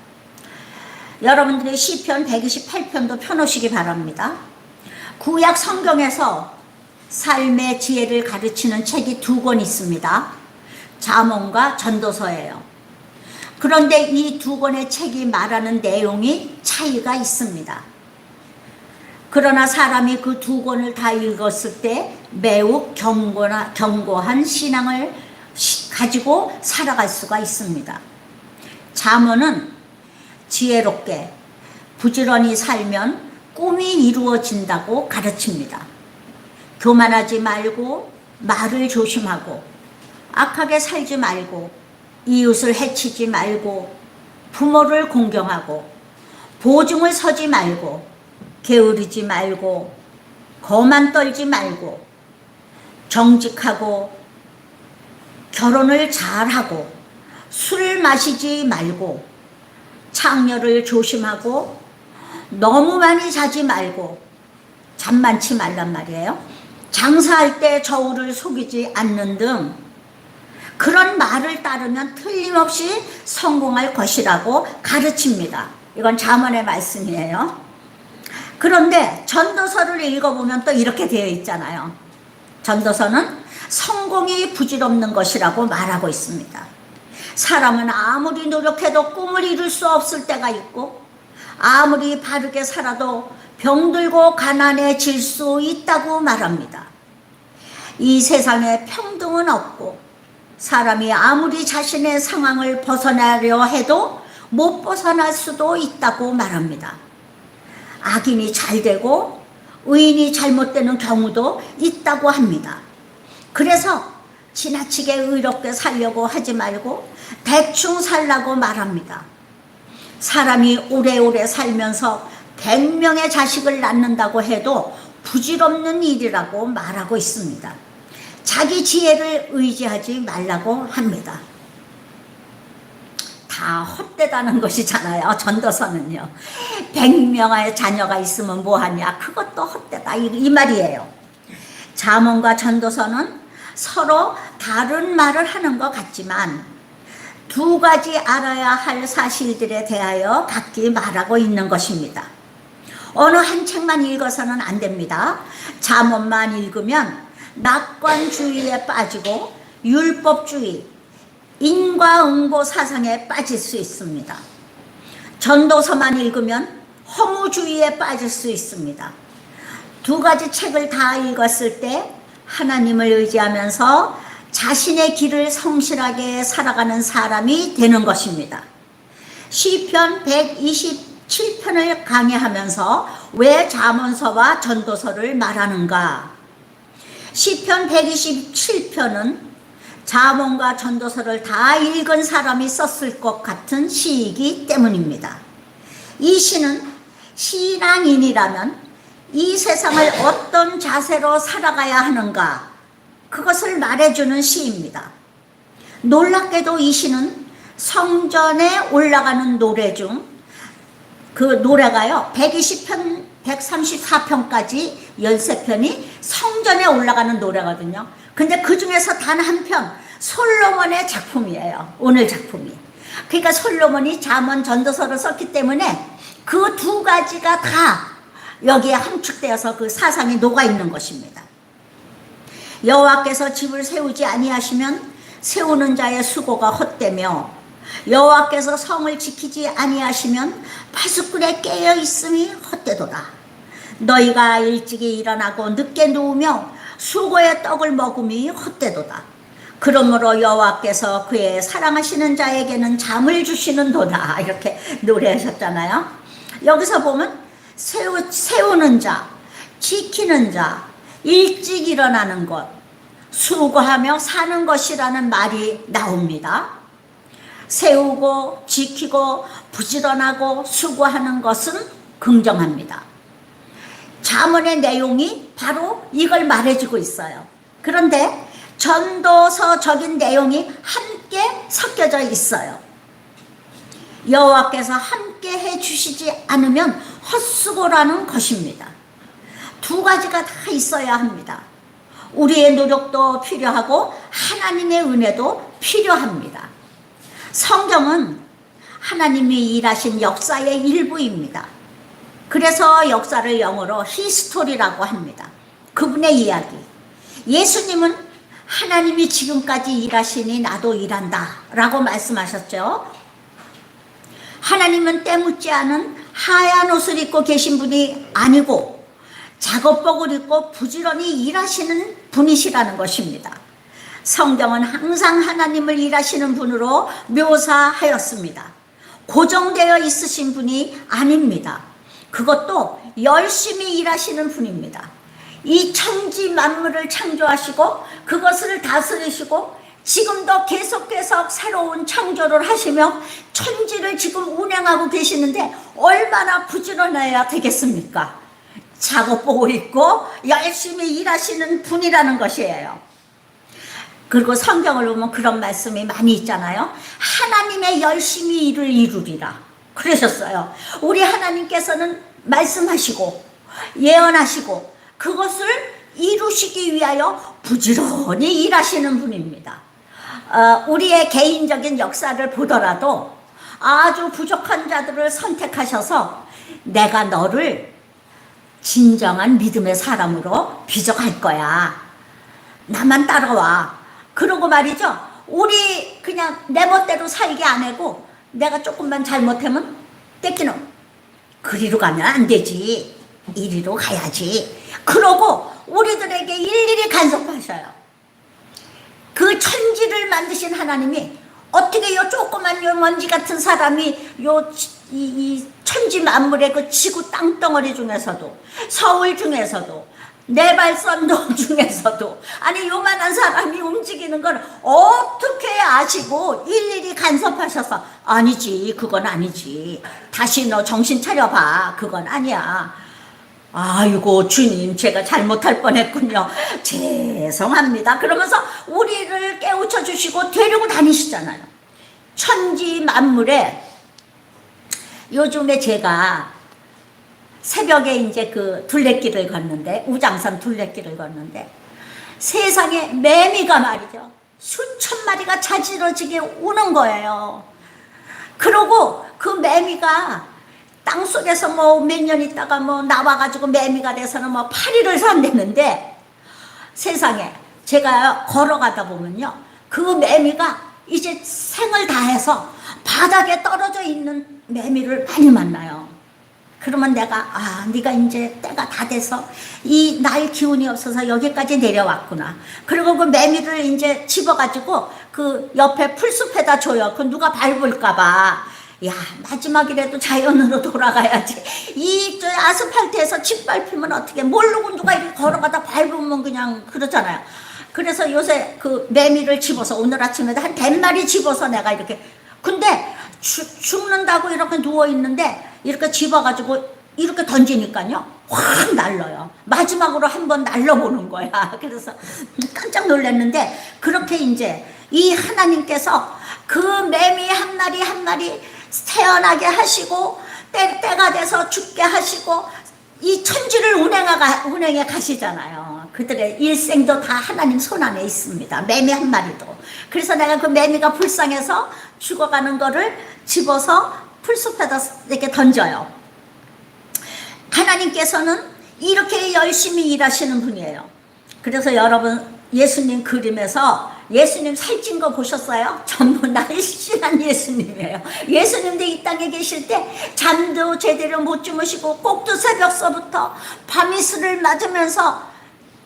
여러분들이 시편 128편도 펴놓으시기 바랍니다. 구약 성경에서 삶의 지혜를 가르치는 책이 2권 있습니다. 잠언과 전도서예요. 그런데 이 2권의 책이 말하는 내용이 차이가 있습니다. 그러나 사람이 그 2권을 다 읽었을 때 매우 견고한 신앙을 가지고 살아갈 수가 있습니다. 잠언은 지혜롭게 부지런히 살면 꿈이 이루어진다고 가르칩니다. 교만하지 말고 말을 조심하고 악하게 살지 말고 이웃을 해치지 말고 부모를 공경하고 보증을 서지 말고 게으르지 말고 거만 떨지 말고 정직하고 결혼을 잘하고 술 마시지 말고 창녀를 조심하고 너무 많이 자지 말고 잠 많지 말란 말이에요. 장사할 때 저울을 속이지 않는 등 그런 말을 따르면 틀림없이 성공할 것이라고 가르칩니다. 이건 잠언의 말씀이에요. 그런데 전도서를 읽어보면 또 이렇게 되어 있잖아요. 전도서는 성공이 부질없는 것이라고 말하고 있습니다. 사람은 아무리 노력해도 꿈을 이룰 수 없을 때가 있고 아무리 바르게 살아도 병들고 가난해질 수 있다고 말합니다. 이 세상에 평등은 없고 사람이 아무리 자신의 상황을 벗어나려 해도 못 벗어날 수도 있다고 말합니다. 악인이 잘 되고 의인이 잘못되는 경우도 있다고 합니다. 그래서 지나치게 의롭게 살려고 하지 말고 대충 살라고 말합니다. 사람이 오래오래 살면서 100명의 자식을 낳는다고 해도 부질없는 일이라고 말하고 있습니다. 자기 지혜를 의지하지 말라고 합니다. 다 헛되다는 것이잖아요. 전도서는요. 100명의 자녀가 있으면 뭐하냐. 그것도 헛되다 이 말이에요. 잠언과 전도서는 서로 다른 말을 하는 것 같지만 두 가지 알아야 할 사실들에 대하여 각기 말하고 있는 것입니다. 어느 한 책만 읽어서는 안 됩니다. 잠언만 읽으면 낙관주의에 빠지고 율법주의, 인과응보 사상에 빠질 수 있습니다. 전도서만 읽으면 허무주의에 빠질 수 있습니다. 두 가지 책을 다 읽었을 때 하나님을 의지하면서 자신의 길을 성실하게 살아가는 사람이 되는 것입니다. 시편 127편을 강의하면서 왜 잠언서와 전도서를 말하는가? 시편 127편은 잠언과 전도서를 다 읽은 사람이 썼을 것 같은 시이기 때문입니다. 이 시는 신앙인이라면 이 세상을 어떤 자세로 살아가야 하는가, 그것을 말해주는 시입니다. 놀랍게도 이 시는 성전에 올라가는 노래 중 그 노래가요 120편, 134편까지 13편이 성전에 올라가는 노래거든요. 근데 그 중에서 단 한 편, 솔로몬의 작품이에요. 오늘 작품이. 그러니까 솔로몬이 잠언 전도서를 썼기 때문에 그 두 가지가 다 여기에 함축되어서 그 사상이 녹아있는 것입니다. 여호와께서 집을 세우지 아니하시면 세우는 자의 수고가 헛되며 여호와께서 성을 지키지 아니하시면 파수꾼의 깨어 있음이 헛되도다. 너희가 일찍이 일어나고 늦게 누우며 수고의 떡을 먹음이 헛되도다. 그러므로 여호와께서 그의 사랑하시는 자에게는 잠을 주시는도다. 이렇게 노래하셨잖아요. 여기서 보면 세우는 자, 지키는 자, 일찍 일어나는 것, 수고하며 사는 것이라는 말이 나옵니다. 세우고 지키고 부지런하고 수고하는 것은 긍정합니다. 잠언의 내용이 바로 이걸 말해주고 있어요. 그런데 전도서적인 내용이 함께 섞여져 있어요. 여호와께서 함께 해주시지 않으면 헛수고라는 것입니다. 두 가지가 다 있어야 합니다. 우리의 노력도 필요하고 하나님의 은혜도 필요합니다. 성경은 하나님이 일하신 역사의 일부입니다. 그래서 역사를 영어로 히스토리라고 합니다. 그분의 이야기. 예수님은 하나님이 지금까지 일하시니 나도 일한다 라고 말씀하셨죠. 하나님은 때묻지 않은 하얀 옷을 입고 계신 분이 아니고 작업복을 입고 부지런히 일하시는 분이시라는 것입니다. 성경은 항상 하나님을 일하시는 분으로 묘사하였습니다. 고정되어 있으신 분이 아닙니다. 그것도 열심히 일하시는 분입니다. 이 천지 만물을 창조하시고 그것을 다스리시고 지금도 계속 새로운 창조를 하시며 천지를 지금 운행하고 계시는데 얼마나 부지런해야 되겠습니까? 작업복을 입고 열심히 일하시는 분이라는 것이에요. 그리고 성경을 보면 그런 말씀이 많이 있잖아요. 하나님의 열심히 일을 이루리라 그러셨어요. 우리 하나님께서는 말씀하시고 예언하시고 그것을 이루시기 위하여 부지런히 일하시는 분입니다. 우리의 개인적인 역사를 보더라도 아주 부족한 자들을 선택하셔서 내가 너를 진정한 믿음의 사람으로 빚어갈 거야. 나만 따라와. 그러고 말이죠. 우리 그냥 내 멋대로 살게 안 하고 내가 조금만 잘못하면 떼끼는 그리로 가면 안 되지. 이리로 가야지. 그러고 우리들에게 일일이 간섭하셔요. 그 천지를 만드신 하나님이 어떻게 요 조그만 요 먼지 같은 사람이 이 천지 만물의 그 지구 땅덩어리 중에서도 서울 중에서도 네발선도 중에서도 아니 요만한 사람이 움직이는 걸 어떻게 아시고 일일이 간섭하셔서 아니지 그건 아니지 다시 너 정신 차려봐 그건 아니야. 아이고 주님 제가 잘못할 뻔했군요. 죄송합니다. 그러면서 우리를 깨우쳐 주시고 데리고 다니시잖아요. 천지 만물에 요즘에 제가 새벽에 이제 그 둘레길을 걷는데 우장산 둘레길을 걷는데 세상에 매미가 말이죠. 수천 마리가 자지러지게 우는 거예요. 그러고 그 매미가 땅속에서 뭐 몇 년 있다가 뭐 나와가지고 매미가 돼서는 뭐 파리를 산댔는데 세상에 제가 걸어가다 보면요. 그 매미가 이제 생을 다해서 바닥에 떨어져 있는 매미를 많이 만나요. 그러면 내가 네가 이제 때가 다 돼서 이 날 기운이 없어서 여기까지 내려왔구나. 그리고 그 매미를 이제 집어가지고 그 옆에 풀숲에다 줘요. 그 누가 밟을까봐. 야 마지막이라도 자연으로 돌아가야지. 이 아스팔트에서 짓밟히면 어떻게 모르고 누가 이렇게 걸어가다 밟으면 그냥 그러잖아요. 그래서 요새 그 매미를 집어서 오늘 아침에도 한 100마리 집어서 내가 이렇게 근데 죽는다고 이렇게 누워있는데 이렇게 집어가지고 이렇게 던지니까요 확 날려요. 마지막으로 한번 날려보는 거야. 그래서 깜짝 놀랐는데 그렇게 이제 이 하나님께서 그 매미 한 마리 한 마리 태어나게 하시고 때가 돼서 죽게 하시고 이 천지를 운행해 가시잖아요. 그들의 일생도 다 하나님 손 안에 있습니다. 매미 한 마리도. 그래서 내가 그 매미가 불쌍해서 죽어가는 거를 집어서 풀숲에다 이렇게 던져요. 하나님께서는 이렇게 열심히 일하시는 분이에요. 그래서 여러분 예수님 그림에서 예수님 살찐 거 보셨어요? 전부 날씬한 예수님이에요. 예수님도 이 땅에 계실 때 잠도 제대로 못 주무시고 꼭두 새벽서부터 밤이슬을 맞으면서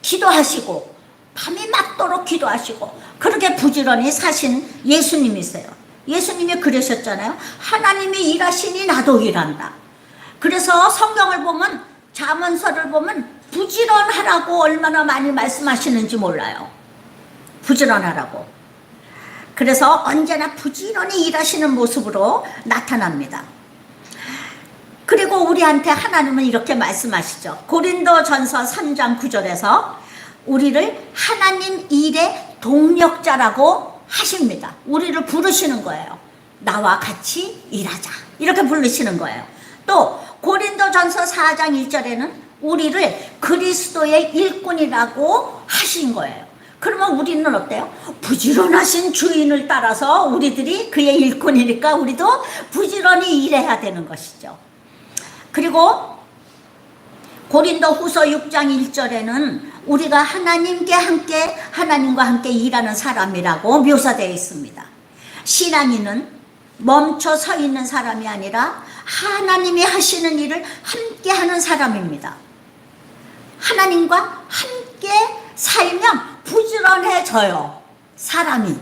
기도하시고 밤이 맞도록 기도하시고 그렇게 부지런히 사신 예수님이세요. 예수님이 그러셨잖아요. 하나님이 일하시니 나도 일한다. 그래서 성경을 보면 잠언서를 보면 부지런하라고 얼마나 많이 말씀하시는지 몰라요. 부지런하라고. 그래서 언제나 부지런히 일하시는 모습으로 나타납니다. 그리고 우리한테 하나님은 이렇게 말씀하시죠. 고린도전서 3장 9절에서 우리를 하나님 일의 동력자라고 하십니다. 우리를 부르시는 거예요. 나와 같이 일하자. 이렇게 부르시는 거예요. 또 고린도전서 4장 1절에는 우리를 그리스도의 일꾼이라고 하신 거예요. 그러면 우리는 어때요? 부지런하신 주인을 따라서 우리들이 그의 일꾼이니까 우리도 부지런히 일해야 되는 것이죠. 그리고 고린도 후서 6장 1절에는 우리가 하나님과 함께 일하는 사람이라고 묘사되어 있습니다. 신앙인은 멈춰 서 있는 사람이 아니라 하나님이 하시는 일을 함께 하는 사람입니다. 하나님과 함께 살면 부지런해져요. 사람이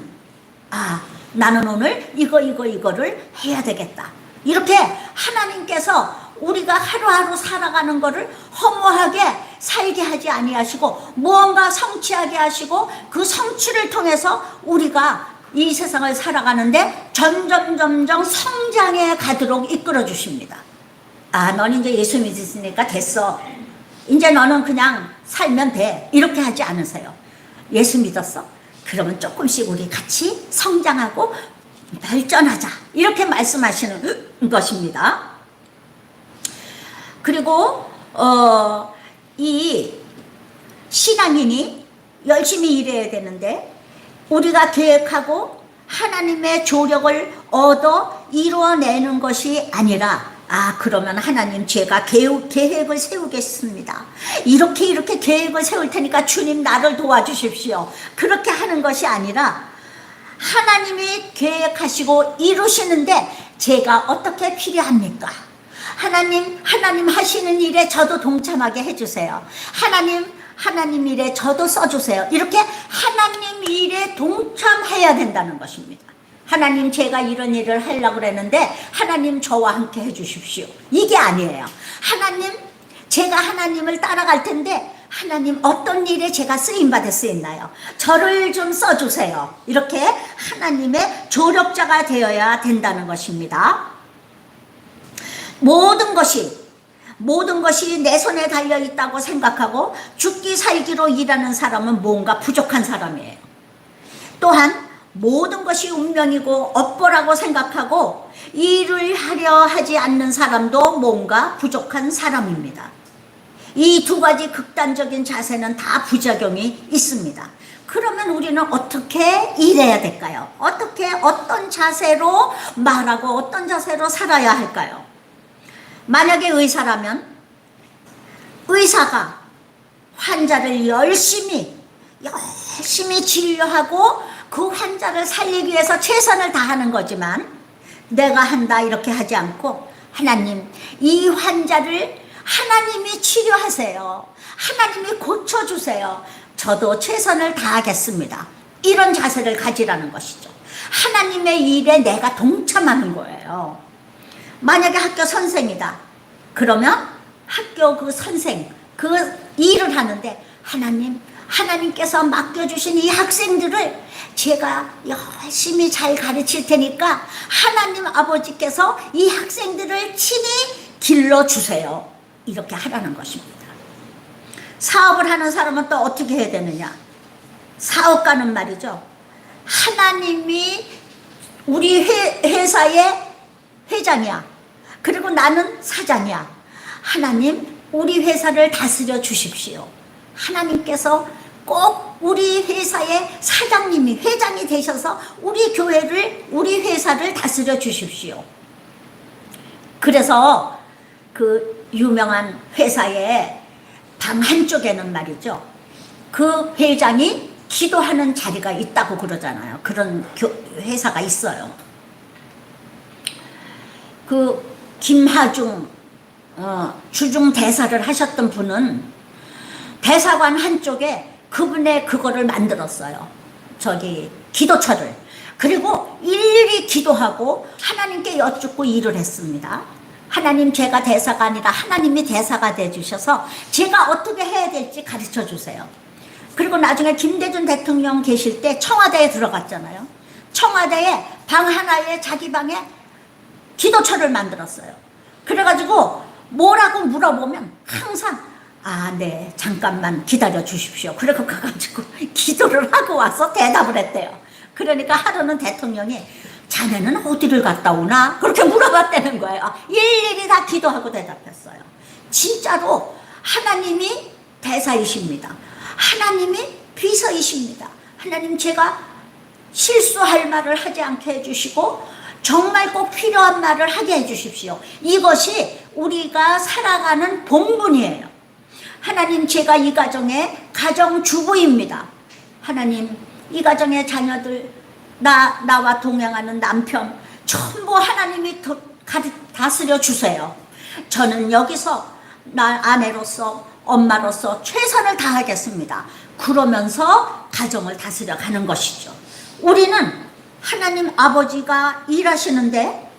나는 오늘 이거를 해야 되겠다. 이렇게 하나님께서 우리가 하루하루 살아가는 것을 허무하게 살게 하지 아니하시고 무언가 성취하게 하시고 그 성취를 통해서 우리가 이 세상을 살아가는데 점점 성장해 가도록 이끌어 주십니다. 넌 이제 예수 믿으니까 됐어. 이제 너는 그냥 살면 돼. 이렇게 하지 않으세요. 예수 믿었어? 그러면 조금씩 우리 같이 성장하고 발전하자. 이렇게 말씀하시는 것입니다. 그리고 이 신앙인이 열심히 일해야 되는데 우리가 계획하고 하나님의 조력을 얻어 이루어내는 것이 아니라 그러면 하나님 제가 계획을 세우겠습니다. 이렇게 계획을 세울 테니까 주님 나를 도와주십시오. 그렇게 하는 것이 아니라 하나님이 계획하시고 이루시는데 제가 어떻게 필요합니까? 하나님 하시는 일에 저도 동참하게 해주세요. 하나님 일에 저도 써주세요. 이렇게 하나님 일에 동참해야 된다는 것입니다. 하나님 제가 이런 일을 하려고 그랬는데 하나님 저와 함께 해주십시오. 이게 아니에요. 제가 하나님을 따라갈 텐데 하나님 어떤 일에 제가 쓰임받을 수 있나요? 저를 좀 써주세요. 이렇게 하나님의 조력자가 되어야 된다는 것입니다. 모든 것이 내 손에 달려있다고 생각하고 죽기 살기로 일하는 사람은 뭔가 부족한 사람이에요. 또한 모든 것이 운명이고 업보라고 생각하고 일을 하려 하지 않는 사람도 뭔가 부족한 사람입니다. 이 두 가지 극단적인 자세는 다 부작용이 있습니다. 그러면 우리는 어떻게 일해야 될까요? 어떤 자세로 말하고 어떤 자세로 살아야 할까요? 만약에 의사라면 의사가 환자를 열심히 진료하고 그 환자를 살리기 위해서 최선을 다하는 거지만 내가 한다 이렇게 하지 않고 하나님 이 환자를 하나님이 치료하세요. 하나님이 고쳐주세요. 저도 최선을 다하겠습니다. 이런 자세를 가지라는 것이죠. 하나님의 일에 내가 동참하는 거예요. 만약에 학교 선생이다. 그러면 학교 그 선생, 그 일을 하는데 하나님께서 맡겨주신 이 학생들을 제가 열심히 잘 가르칠 테니까 하나님 아버지께서 이 학생들을 친히 길러주세요. 이렇게 하라는 것입니다. 사업을 하는 사람은 또 어떻게 해야 되느냐? 사업가는 말이죠. 하나님이 우리 회사의 회장이야. 그리고 나는 사장이야. 하나님, 우리 회사를 다스려 주십시오. 하나님께서 꼭 우리 회사의 사장님이 회장이 되셔서 우리 회사를 다스려 주십시오. 그래서 그 유명한 회사의 방 한쪽에는 말이죠. 그 회장이 기도하는 자리가 있다고 그러잖아요. 그런 회사가 있어요. 그 김하중 주중 대사를 하셨던 분은 대사관 한쪽에 그분의 그거를 만들었어요. 기도처를. 그리고 일일이 기도하고 하나님께 여쭙고 일을 했습니다. 하나님, 제가 대사가 아니라 하나님이 대사가 돼주셔서 제가 어떻게 해야 될지 가르쳐 주세요. 그리고 나중에 김대중 대통령 계실 때 청와대에 들어갔잖아요. 청와대에 방 하나에 자기 방에 기도처를 만들었어요. 그래가지고 뭐라고 물어보면 항상 네, 잠깐만 기다려 주십시오. 그리고 가가지고 기도를 하고 와서 대답을 했대요. 그러니까 하루는 대통령이 자네는 어디를 갔다 오나? 그렇게 물어봤다는 거예요. 일일이 다 기도하고 대답했어요. 진짜로 하나님이 대사이십니다. 하나님이 비서이십니다. 하나님, 제가 실수할 말을 하지 않게 해주시고 정말 꼭 필요한 말을 하게 해주십시오. 이것이 우리가 살아가는 본분이에요. 하나님, 제가 이 가정의 가정주부입니다. 하나님, 이 가정의 자녀들, 나와 동행하는 남편 전부 하나님이 다스려 주세요. 저는 여기서 나 아내로서 엄마로서 최선을 다하겠습니다. 그러면서 가정을 다스려 가는 것이죠. 우리는 하나님 아버지가 일하시는데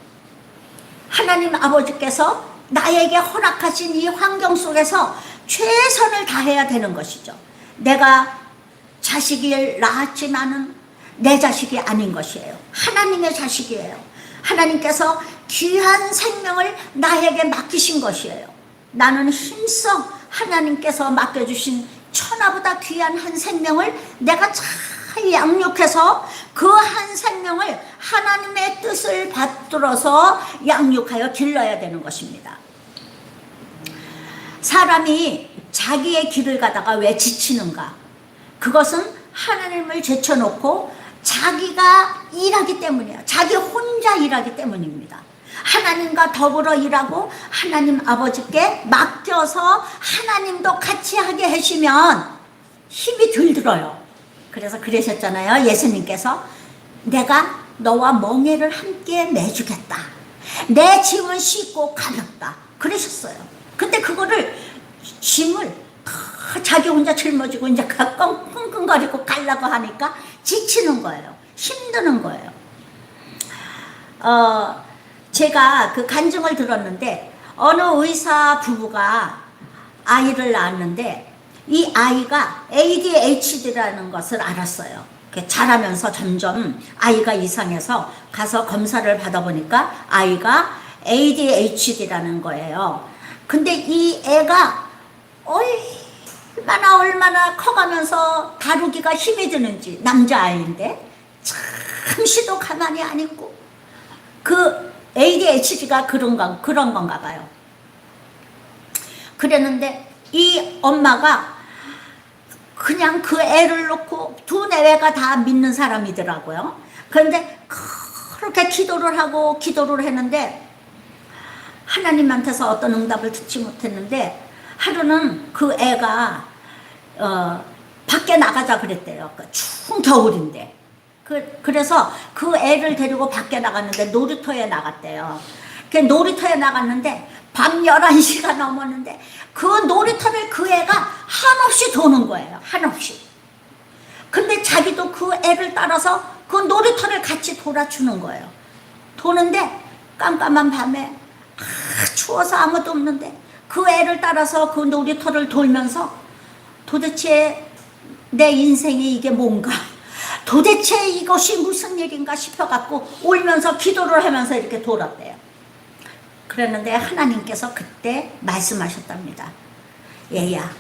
하나님 아버지께서 나에게 허락하신 이 환경 속에서 최선을 다해야 되는 것이죠. 내가 자식을 낳았지만은 내 자식이 아닌 것이에요. 하나님의 자식이에요. 하나님께서 귀한 생명을 나에게 맡기신 것이에요. 나는 힘써 하나님께서 맡겨주신 천하보다 귀한 한 생명을 내가 잘 잘 양육해서 그 한 생명을 하나님의 뜻을 받들어서 양육하여 길러야 되는 것입니다. 사람이 자기의 길을 가다가 왜 지치는가? 그것은 하나님을 제쳐놓고 자기가 일하기 때문이에요. 자기 혼자 일하기 때문입니다. 하나님과 더불어 일하고 하나님 아버지께 맡겨서 하나님도 같이 하게 하시면 힘이 덜 들어요. 그래서 그러셨잖아요. 예수님께서 내가 너와 멍에를 함께 매주겠다. 내 짐은 쉽고 가볍다. 그러셨어요. 근데 그거를 짐을 다 자기 혼자 짊어지고 이제 끙끙거리고 가려고 하니까 지치는 거예요. 힘드는 거예요. 제가 그 간증을 들었는데 어느 의사 부부가 아이를 낳았는데 이 아이가 ADHD라는 것을 알았어요. 자라면서 점점 아이가 이상해서 가서 검사를 받아보니까 아이가 ADHD라는 거예요. 근데 이 애가 얼마나 커가면서 다루기가 힘이 드는지, 남자아이인데 잠시도 가만히 안 있고, 그 ADHD가 그런 건가 봐요. 그랬는데 이 엄마가 그냥 그 애를 놓고 두 내외가 다 믿는 사람이더라고요. 그런데 그렇게 기도를 하고 기도를 했는데 하나님한테서 어떤 응답을 듣지 못했는데, 하루는 그 애가 밖에 나가자 그랬대요. 추운 겨울인데. 그래서 그 애를 데리고 밖에 나갔는데 놀이터에 나갔대요. 그 놀이터에 나갔는데 밤 11시가 넘었는데 그 놀이터를 그 애가 한없이 도는 거예요. 한없이. 근데 자기도 그 애를 따라서 그 놀이터를 같이 돌아주는 거예요. 도는데 깜깜한 밤에 추워서 아무도 없는데 그 애를 따라서 그 놀이터를 돌면서 도대체 내 인생이 이게 뭔가, 도대체 이것이 무슨 일인가 싶어갖고 울면서 기도를 하면서 이렇게 돌았대요. 그랬는데 하나님께서 그때 말씀하셨답니다. 얘야,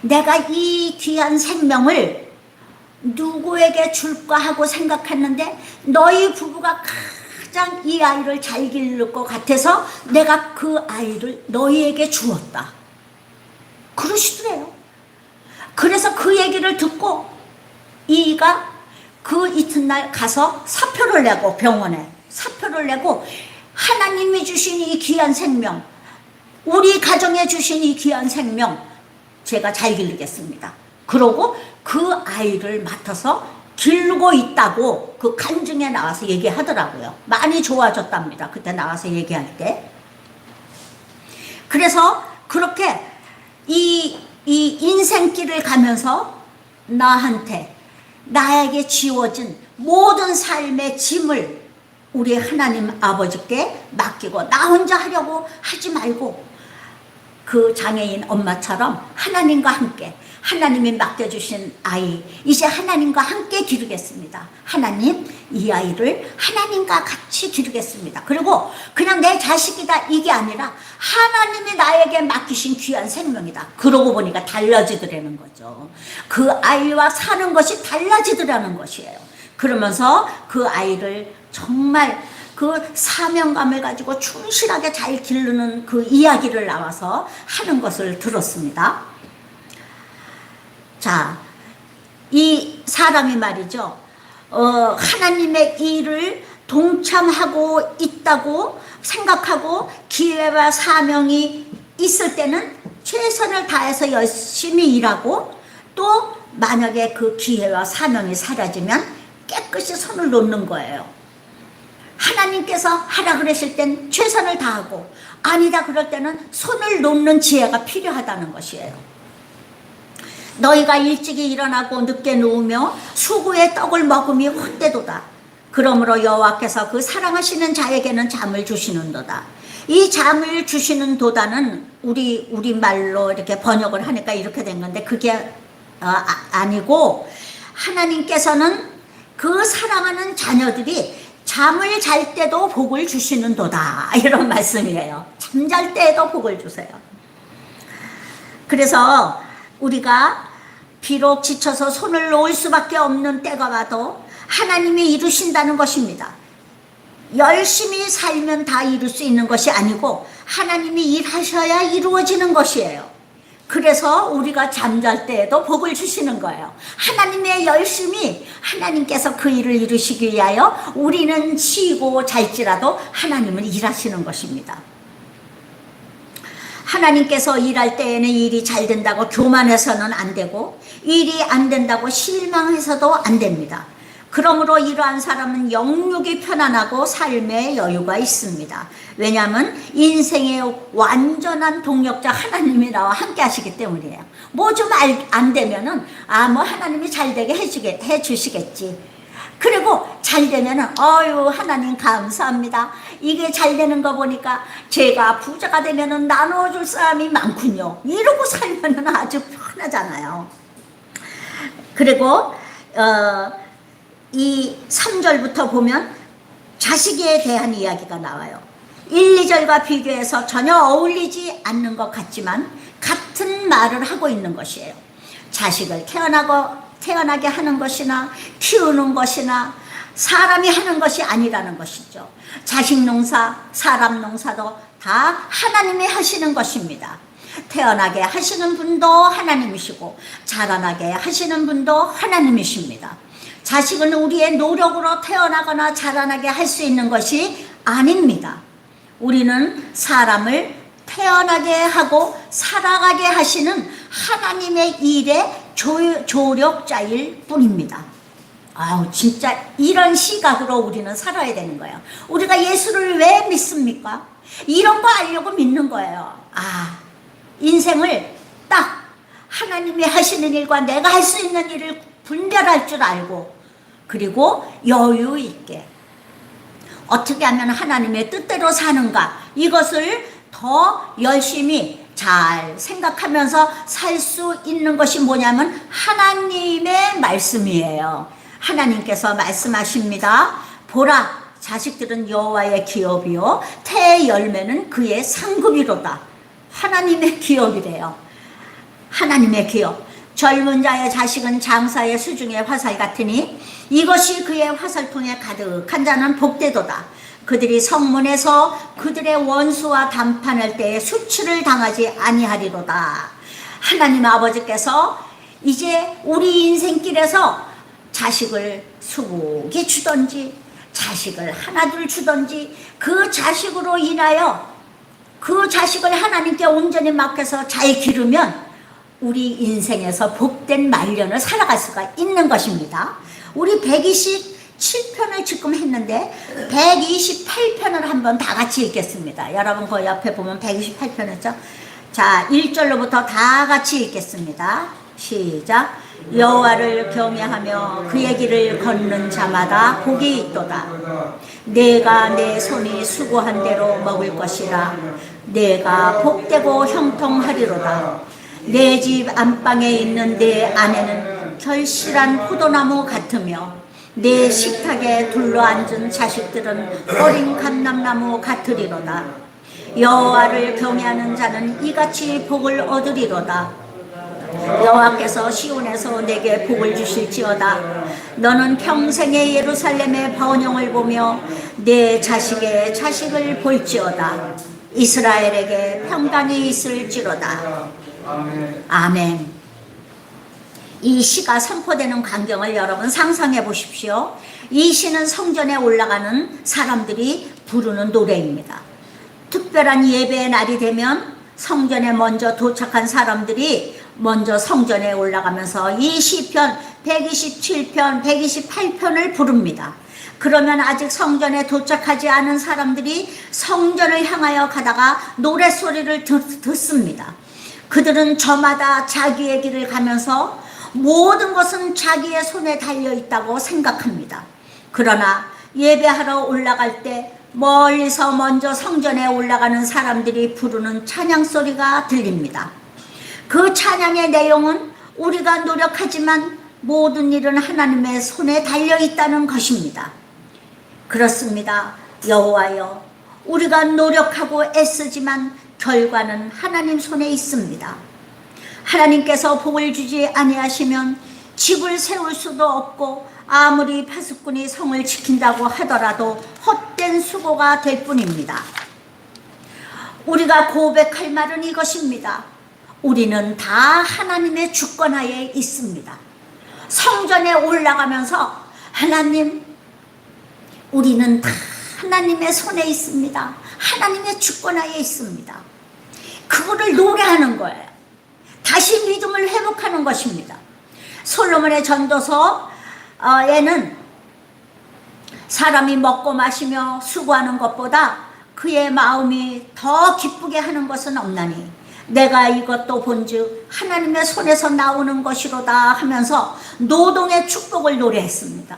내가 이 귀한 생명을 누구에게 줄까 하고 생각했는데 너희 부부가 가장 이 아이를 잘 기를 것 같아서 내가 그 아이를 너희에게 주었다. 그러시더래요. 그래서 그 얘기를 듣고 이가 그 이튿날 가서 사표를 내고, 병원에 사표를 내고, 하나님이 주신 이 귀한 생명, 우리 가정에 주신 이 귀한 생명 제가 잘 기르겠습니다. 그러고 그 아이를 맡아서 기르고 있다고 그 간증에 나와서 얘기하더라고요. 많이 좋아졌답니다. 그때 나와서 얘기할 때. 그래서 그렇게 이 인생길을 가면서 나에게 지워진 모든 삶의 짐을 우리 하나님 아버지께 맡기고 나 혼자 하려고 하지 말고 그 장애인 엄마처럼 하나님과 함께, 하나님이 맡겨주신 아이 이제 하나님과 함께 기르겠습니다. 하나님, 이 아이를 하나님과 같이 기르겠습니다. 그리고 그냥 내 자식이다 이게 아니라 하나님이 나에게 맡기신 귀한 생명이다. 그러고 보니까 달라지더라는 거죠. 그 아이와 사는 것이 달라지더라는 것이에요. 그러면서 그 아이를 정말 그 사명감을 가지고 충실하게 잘 기르는 그 이야기를 나와서 하는 것을 들었습니다. 자, 이 사람이 말이죠. 하나님의 일을 동참하고 있다고 생각하고 기회와 사명이 있을 때는 최선을 다해서 열심히 일하고, 또 만약에 그 기회와 사명이 사라지면 깨끗이 손을 놓는 거예요. 하나님께서 하라 그러실 땐 최선을 다하고, 아니다 그럴 때는 손을 놓는 지혜가 필요하다는 것이에요. 너희가 일찍이 일어나고 늦게 누우며 수고의 떡을 먹음이 헛되도다. 그러므로 여호와께서 그 사랑하시는 자에게는 잠을 주시는도다. 이 잠을 주시는 도다는 우리 말로 이렇게 번역을 하니까 이렇게 된 건데 그게 아니고, 하나님께서는 그 사랑하는 자녀들이 잠을 잘 때도 복을 주시는 도다, 이런 말씀이에요. 잠잘 때에도 복을 주세요. 그래서 우리가 비록 지쳐서 손을 놓을 수밖에 없는 때가 와도 하나님이 이루신다는 것입니다. 열심히 살면 다 이룰 수 있는 것이 아니고 하나님이 일하셔야 이루어지는 것이에요. 그래서 우리가 잠잘 때에도 복을 주시는 거예요. 하나님의 열심히 하나님께서 그 일을 이루시기 위하여 우리는 쉬고 잘지라도 하나님은 일하시는 것입니다. 하나님께서 일할 때에는 일이 잘 된다고 교만해서는 안 되고 일이 안 된다고 실망해서도 안 됩니다. 그러므로 이러한 사람은 영육이 편안하고 삶의 여유가 있습니다. 왜냐하면 인생의 완전한 동력자 하나님이 나와 함께 하시기 때문이에요. 뭐 좀 안 되면은 뭐 하나님이 잘 되게 해주시겠지. 그리고 잘 되면은 하나님 감사합니다. 이게 잘 되는 거 보니까 제가 부자가 되면은 나눠줄 사람이 많군요. 이러고 살면은 아주 편하잖아요. 그리고 이 3절부터 보면 자식에 대한 이야기가 나와요. 1, 2절과 비교해서 전혀 어울리지 않는 것 같지만 같은 말을 하고 있는 것이에요. 자식을 태어나게 하는 것이나 키우는 것이나 사람이 하는 것이 아니라는 것이죠. 자식 농사, 사람 농사도 다 하나님이 하시는 것입니다. 태어나게 하시는 분도 하나님이시고 자라나게 하시는 분도 하나님이십니다. 자식은 우리의 노력으로 태어나거나 자라나게 할 수 있는 것이 아닙니다. 우리는 사람을 태어나게 하고 살아가게 하시는 하나님의 일의 조력자일 뿐입니다. 진짜 이런 시각으로 우리는 살아야 되는 거예요. 우리가 예수를 왜 믿습니까? 이런 거 알려고 믿는 거예요. 인생을 딱 하나님이 하시는 일과 내가 할 수 있는 일을 분별할 줄 알고, 그리고 여유 있게 어떻게 하면 하나님의 뜻대로 사는가, 이것을 더 열심히 잘 생각하면서 살 수 있는 것이 뭐냐면 하나님의 말씀이에요. 하나님께서 말씀하십니다. 보라, 자식들은 여호와의 기업이요 태의 열매는 그의 상급이로다. 하나님의 기업이래요. 하나님의 기업. 젊은 자의 자식은 장사의 수중의 화살 같으니 이것이 그의 화살통에 가득한 자는 복되도다. 그들이 성문에서 그들의 원수와 담판할 때에 수치를 당하지 아니하리로다. 하나님 아버지께서 이제 우리 인생길에서 자식을 수국이 주던지 자식을 하나둘 주던지 그 자식으로 인하여 그 자식을 하나님께 온전히 맡겨서 잘 기르면 우리 인생에서 복된 말년을 살아갈 수가 있는 것입니다. 우리 127편을 지금 했는데 128편을 한번 다 같이 읽겠습니다. 여러분 그 옆에 보면 128편이죠. 자, 1절로부터 다 같이 읽겠습니다. 시작. 여호와를 경외하며 그의 길을 걷는 자마다 복이 있도다. 내가 내 손이 수고한 대로 먹을 것이라. 내가 복되고 형통하리로다. 내 집 안방에 있는 내 아내는 결실한 포도나무 같으며 내 식탁에 둘러앉은 자식들은 어린 감람나무 같으리로다. 여호와를 경외하는 자는 이같이 복을 얻으리로다. 여호와께서 시온에서 내게 복을 주실지어다. 너는 평생의 예루살렘의 번영을 보며 내 자식의 자식을 볼지어다. 이스라엘에게 평강이 있을지로다. 아멘. 이 시가 선포되는 광경을 여러분 상상해 보십시오. 이 시는 성전에 올라가는 사람들이 부르는 노래입니다. 특별한 예배의 날이 되면 성전에 먼저 도착한 사람들이 먼저 성전에 올라가면서 이 시편 127편, 128편을 부릅니다. 그러면 아직 성전에 도착하지 않은 사람들이 성전을 향하여 가다가 노랫소리를 듣습니다. 그들은 저마다 자기의 길을 가면서 모든 것은 자기의 손에 달려있다고 생각합니다. 그러나 예배하러 올라갈 때 멀리서 먼저 성전에 올라가는 사람들이 부르는 찬양소리가 들립니다. 그 찬양의 내용은 우리가 노력하지만 모든 일은 하나님의 손에 달려있다는 것입니다. 그렇습니다. 여호와여, 우리가 노력하고 애쓰지만 결과는 하나님 손에 있습니다. 하나님께서 복을 주지 아니하시면 집을 세울 수도 없고 아무리 파수꾼이 성을 지킨다고 하더라도 헛된 수고가 될 뿐입니다. 우리가 고백할 말은 이것입니다. 우리는 다 하나님의 주권하에 있습니다. 성전에 올라가면서 하나님, 우리는 다 하나님의 손에 있습니다. 하나님의 주권하에 있습니다. 그거를 노래하는 거예요. 다시 믿음을 회복하는 것입니다. 솔로몬의 전도서에는 사람이 먹고 마시며 수고하는 것보다 그의 마음이 더 기쁘게 하는 것은 없나니 내가 이것도 본즉 하나님의 손에서 나오는 것이로다 하면서 노동의 축복을 노래했습니다.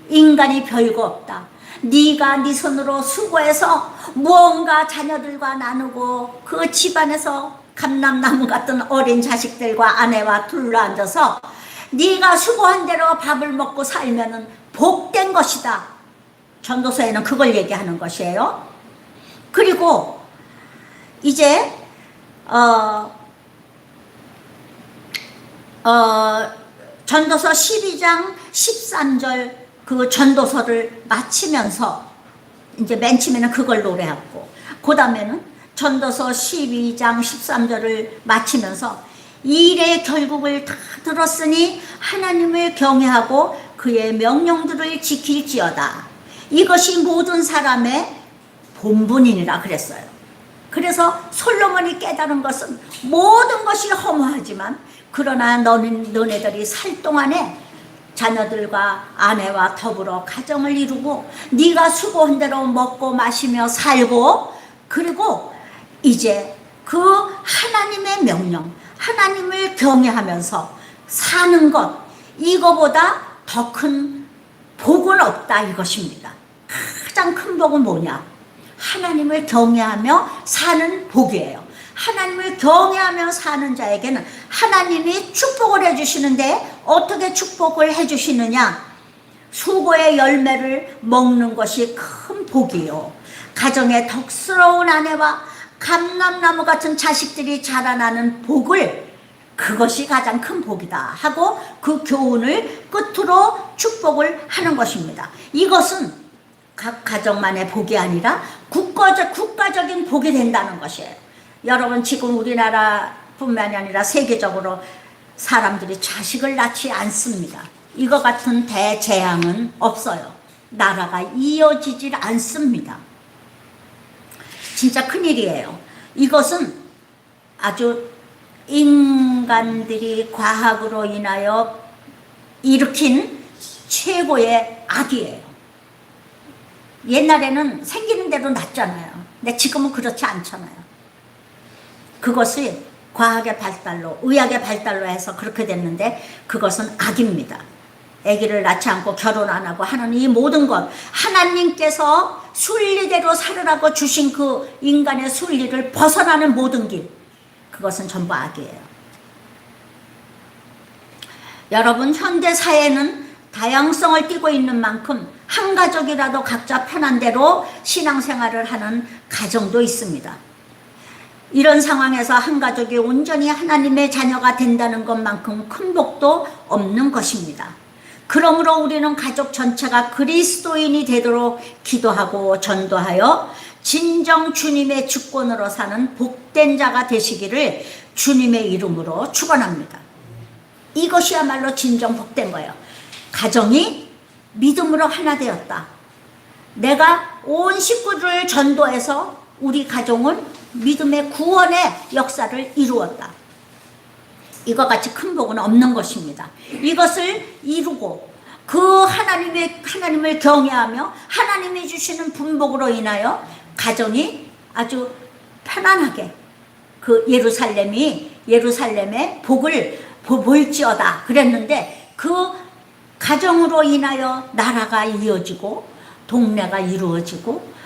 인간이 별거 없다. 네가 네 손으로 수고해서 무언가 자녀들과 나누고 그 집안에서 감람나무 같은 어린 자식들과 아내와 둘러앉아서 네가 수고한 대로 밥을 먹고 살면은 복된 것이다. 전도서에는 그걸 얘기하는 것이에요. 그리고 이제 전도서 12장 13절 그 전도서를 마치면서 이제 맨 처음에는 그걸 노래하고 그 다음에는 전도서 12장 13절을 마치면서 일의 결국을 다 들었으니 하나님을 경외하고 그의 명령들을 지킬지어다. 이것이 모든 사람의 본분이니라 그랬어요. 그래서 솔로몬이 깨달은 것은 모든 것이 허무하지만 그러나 너네들이 살 동안에 자녀들과 아내와 더불어 가정을 이루고 네가 수고한 대로 먹고 마시며 살고 그리고 이제 그 하나님의 명령, 하나님을 경외하면서 사는 것, 이거보다 더 큰 복은 없다 이것입니다. 가장 큰 복은 뭐냐? 하나님을 경외하며 사는 복이에요. 하나님을 경외하며 사는 자에게는 하나님이 축복을 해주시는데 어떻게 축복을 해주시느냐? 수고의 열매를 먹는 것이 큰 복이요. 가정에 덕스러운 아내와 감람나무 같은 자식들이 자라나는 복을, 그것이 가장 큰 복이다 하고 그 교훈을 끝으로 축복을 하는 것입니다. 이것은 각 가정만의 복이 아니라 국가적인 복이 된다는 것이에요. 여러분, 지금 우리나라뿐만이 아니라 세계적으로 사람들이 자식을 낳지 않습니다. 이거 같은 대재앙은 없어요. 나라가 이어지질 않습니다. 진짜 큰일이에요. 이것은 아주 인간들이 과학으로 인하여 일으킨 최고의 악이에요. 옛날에는 생기는 대로 낳잖아요. 근데 지금은 그렇지 않잖아요. 그것이 과학의 발달로, 의학의 발달로 해서 그렇게 됐는데 그것은 악입니다. 아기를 낳지 않고 결혼 안 하고 하는 이 모든 것, 하나님께서 순리대로 살으라고 주신 그 인간의 순리를 벗어나는 모든 길, 그것은 전부 악이에요. 여러분, 현대 사회는 다양성을 띠고 있는 만큼 한 가족이라도 각자 편한 대로 신앙생활을 하는 가정도 있습니다. 이런 상황에서 한 가족이 온전히 하나님의 자녀가 된다는 것만큼 큰 복도 없는 것입니다. 그러므로 우리는 가족 전체가 그리스도인이 되도록 기도하고 전도하여 진정 주님의 주권으로 사는 복된 자가 되시기를 주님의 이름으로 축원합니다. 이것이야말로 진정 복된 거예요. 가정이 믿음으로 하나 되었다. 내가 온 식구들을 전도해서 우리 가정은 믿음의 구원의 역사를 이루었다. 이와 같이 큰 복은 없는 것입니다. 이것을 이루고 그 하나님을 경외하며 하나님이 주시는 분복으로 인하여 가정이 아주 편안하게 그 예루살렘의 복을 볼지어다 그랬는데 그 가정으로 인하여 나라가 이어지고 동네가 이루어지고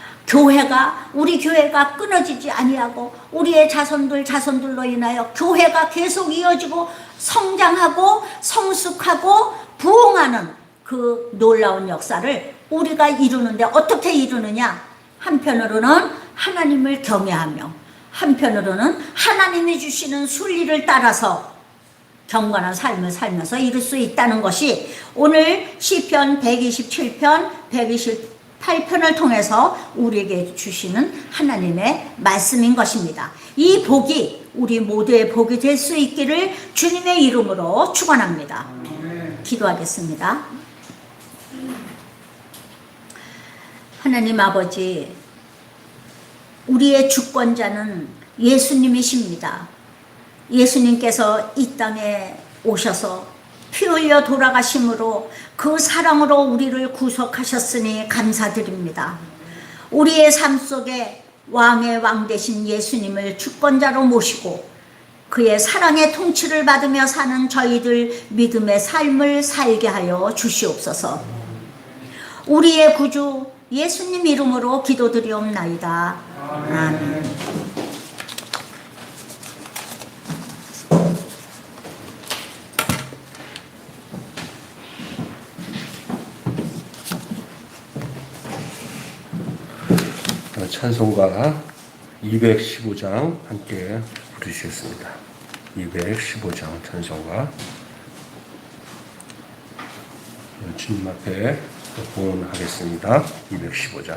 우리 교회가 끊어지지 아니하고 우리의 자손들로 인하여 교회가 계속 이어지고 성장하고 성숙하고 부흥하는 그 놀라운 역사를 우리가 이루는데 어떻게 이루느냐? 한편으로는 하나님을 경외하며 한편으로는 하나님이 주시는 순리를 따라서 경건한 삶을 살면서 이룰 수 있다는 것이 오늘 시편 127편, 128편을 통해서 우리에게 주시는 하나님의 말씀인 것입니다. 이 복이 우리 모두의 복이 될 수 있기를 주님의 이름으로 축원합니다. 기도하겠습니다. 하나님 아버지, 우리의 주권자는 예수님이십니다. 예수님께서 이 땅에 오셔서 피 흘려 돌아가심으로 그 사랑으로 우리를 구속하셨으니 감사드립니다. 우리의 삶 속에 왕의 왕 되신 예수님을 주권자로 모시고 그의 사랑의 통치를 받으며 사는 저희들 믿음의 삶을 살게 하여 주시옵소서. 우리의 구주 예수님 이름으로 기도드리옵나이다. 아멘. 찬송가 215장 함께 부르시겠습니다. 215장 찬송가. 주님 앞에 봉헌하겠습니다. 215장.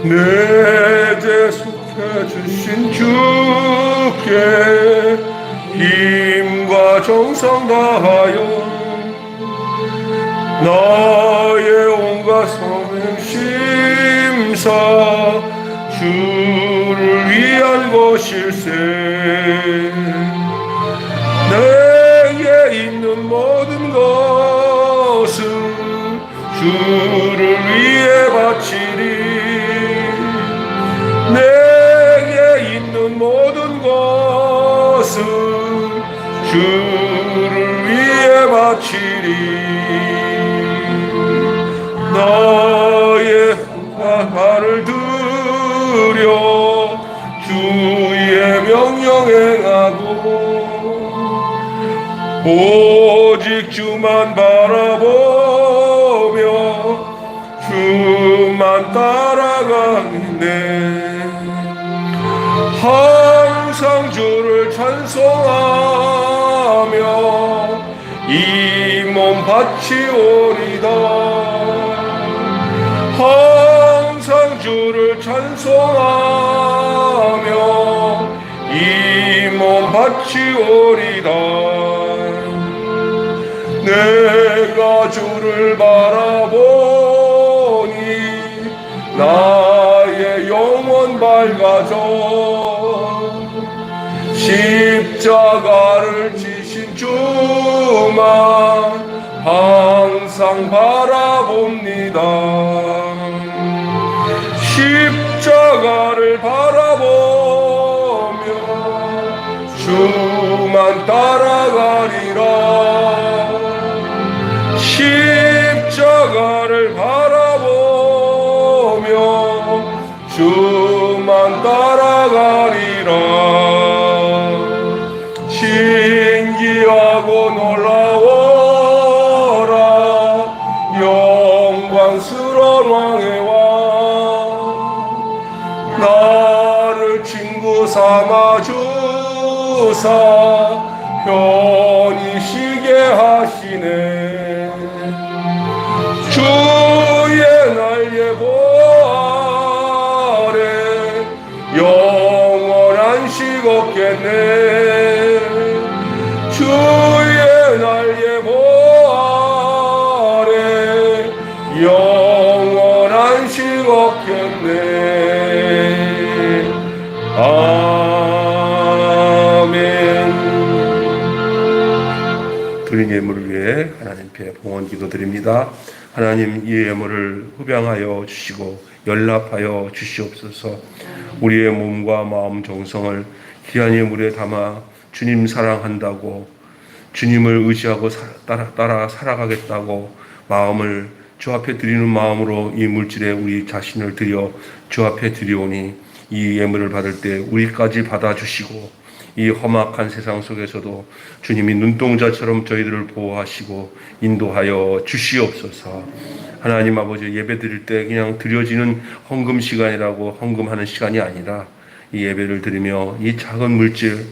내게 속해 주신 주께 힘과 정성 다하여 나의 온갖 성심사 주를 위한 것일세. 내게 있는 모든 것을 주를 위해 바치리. 내게 있는 모든 것을 주를 위해 바치리. 나의 발을 들여 주의 명령 행하고 오직 주만 바라보며 주만 따라가네. 항상 주를 찬송하며 이 몸 바치오리다. 항상 주를 찬송하며 이 몸 바치오리다. 내가 주를 바라보니 나의 영혼 밝아져. 십자가를 지신 주만 항상 바라봅니다. 십자가를 바라보며 주만 따라가리라. 십자가를 바라보며 주만 따라가리라. 신기하고 놀라워라 영광스러운 왕의 왕. 나를 친구 삼아 주사 편히 쉬게 하시네. 주의 날개 보 아래 영원한 안식 없겠네. 주의 날개 보 아래 영원한 안식 없겠네. 아멘. 드린 예물을 위해 하나님께 봉헌 기도드립니다. 하나님, 이 예물을 흡양하여 주시고 연락하여 주시옵소서. 우리의 몸과 마음 정성을 귀한 예물에 담아 주님 사랑한다고, 주님을 의지하고 따라 살아가겠다고 마음을 주 앞에 드리는 마음으로 이 물질에 우리 자신을 드려 주 앞에 드리오니 이 예물을 받을 때 우리까지 받아주시고 이 험악한 세상 속에서도 주님이 눈동자처럼 저희들을 보호하시고 인도하여 주시옵소서. 하나님 아버지, 예배 드릴 때 그냥 드려지는 헌금 시간이라고 헌금하는 시간이 아니라 이 예배를 드리며 이 작은 물질,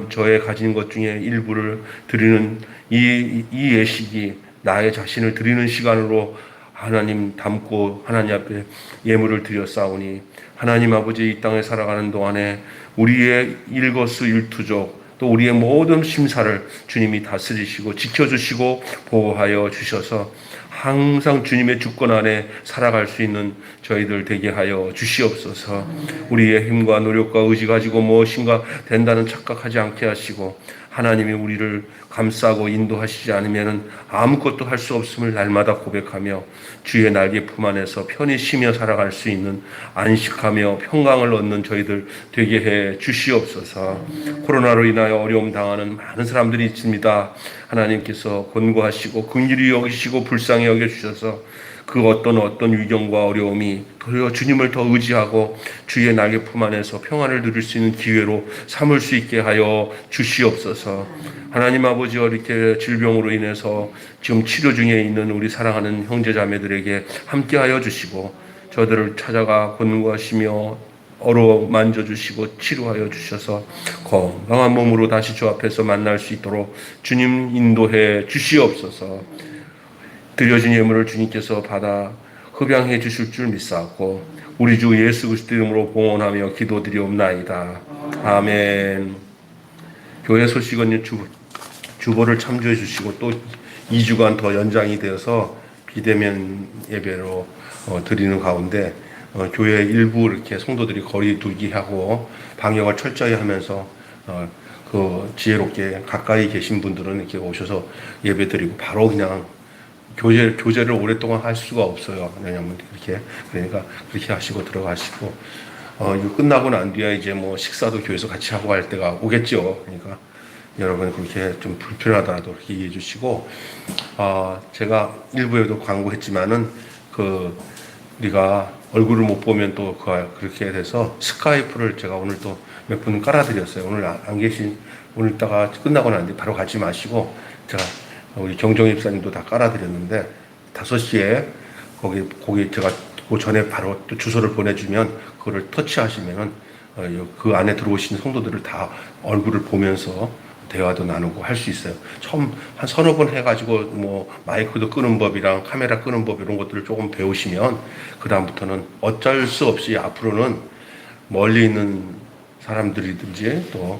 저의 가진 것 중에 일부를 드리는 이 예식이 나의 자신을 드리는 시간으로 하나님 담고 하나님 앞에 예물을 드렸사오니, 하나님 아버지, 이 땅에 살아가는 동안에 우리의 일거수일투족 또 우리의 모든 심사를 주님이 다스리시고 지켜주시고 보호하여 주셔서 항상 주님의 주권 안에 살아갈 수 있는 저희들 되게 하여 주시옵소서. 우리의 힘과 노력과 의지 가지고 무엇인가 된다는 착각하지 않게 하시고, 하나님이 우리를 감싸고 인도하시지 않으면 아무것도 할 수 없음을 날마다 고백하며 주의 날개 품 안에서 편히 쉬며 살아갈 수 있는 안식하며 평강을 얻는 저희들 되게 해 주시옵소서. 코로나로 인하여 어려움 당하는 많은 사람들이 있습니다. 하나님께서 권고하시고 긍휼히 여기시고 불쌍히 여겨주셔서 그 어떤 위경과 어려움이 도리어 주님을 더 의지하고 주의 날개 품 안에서 평안을 누릴 수 있는 기회로 삼을 수 있게 하여 주시옵소서. 하나님 아버지, 이렇게 질병으로 인해서 지금 치료 중에 있는 우리 사랑하는 형제자매들에게 함께하여 주시고 저들을 찾아가 권고하시며 어루만져주시고 치료하여 주셔서 건강한 몸으로 다시 주 앞에서 만날 수 있도록 주님 인도해 주시옵소서. 드려진 예물을 주님께서 받아 흡양해 주실 줄 믿사옵고 우리 주 예수 그리스도 이름으로 봉헌하며 기도드리옵나이다. 아멘. 교회 소식은 주보를 참조해 주시고 또 2주간 더 연장이 되어서 비대면 예배로 드리는 가운데 교회 일부 이렇게 성도들이 거리 두기 하고 방역을 철저히 하면서 그 지혜롭게 가까이 계신 분들은 이렇게 오셔서 예배 드리고 바로 그냥 교제를 오랫동안 할 수가 없어요. 왜냐면 그러니까 그렇게 하시고 들어가시고 이거 끝나고 난 뒤에 이제 뭐 식사도 교회에서 같이 하고 할 때가 오겠죠. 그러니까 여러분 그렇게 좀 불편하더라도 그렇게 이해해 주시고, 제가 일부에도 광고했지만은 우리가 얼굴을 못 보면 또 그렇게 돼서 스카이프를 제가 오늘 또 몇 분 깔아드렸어요. 오늘 안 계신, 오늘 이따가 끝나고 난 뒤 바로 가지 마시고 제가 우리 경정 입사님도 다 깔아드렸는데 5시에 거기 제가 그 전에 바로 또 주소를 보내주면 그거를 터치하시면은 그 안에 들어오신 성도들을 다 얼굴을 보면서 대화도 나누고 할 수 있어요. 처음 한 서너 번 해가지고 뭐 마이크도 끄는 법이랑 카메라 끄는 법 이런 것들을 조금 배우시면 그 다음부터는 어쩔 수 없이 앞으로는 멀리 있는 사람들이든지 또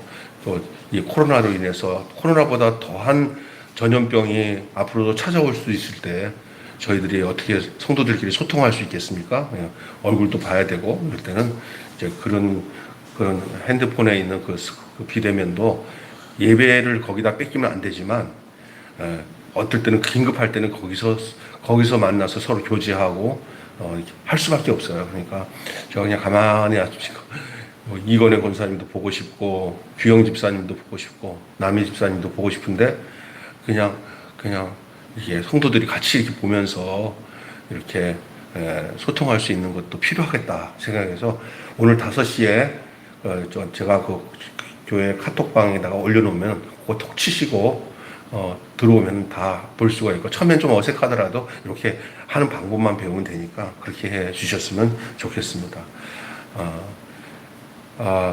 이 코로나로 인해서 코로나보다 더한 전염병이 앞으로도 찾아올 수 있을 때 저희들이 어떻게 성도들끼리 소통할 수 있겠습니까? 얼굴도 봐야 되고 이럴 때는 이제 그런 핸드폰에 있는 그 비대면도 예배를 거기다 뺏기면 안 되지만 어떨 때는 긴급할 때는 거기서 만나서 서로 교제하고 할 수밖에 없어요. 그러니까 제가 그냥 가만히 이건혜 권사님도 보고 싶고 규영 집사님도 보고 싶고 남희 집사님도 보고 싶은데 그냥 이게 성도들이 같이 이렇게 보면서 이렇게 소통할 수 있는 것도 필요하겠다 생각해서 오늘 5시에 제가 그 교회 카톡방에다가 올려놓으면 그거 톡 치시고 들어오면 다 볼 수가 있고 처음엔 좀 어색하더라도 이렇게 하는 방법만 배우면 되니까 그렇게 해 주셨으면 좋겠습니다.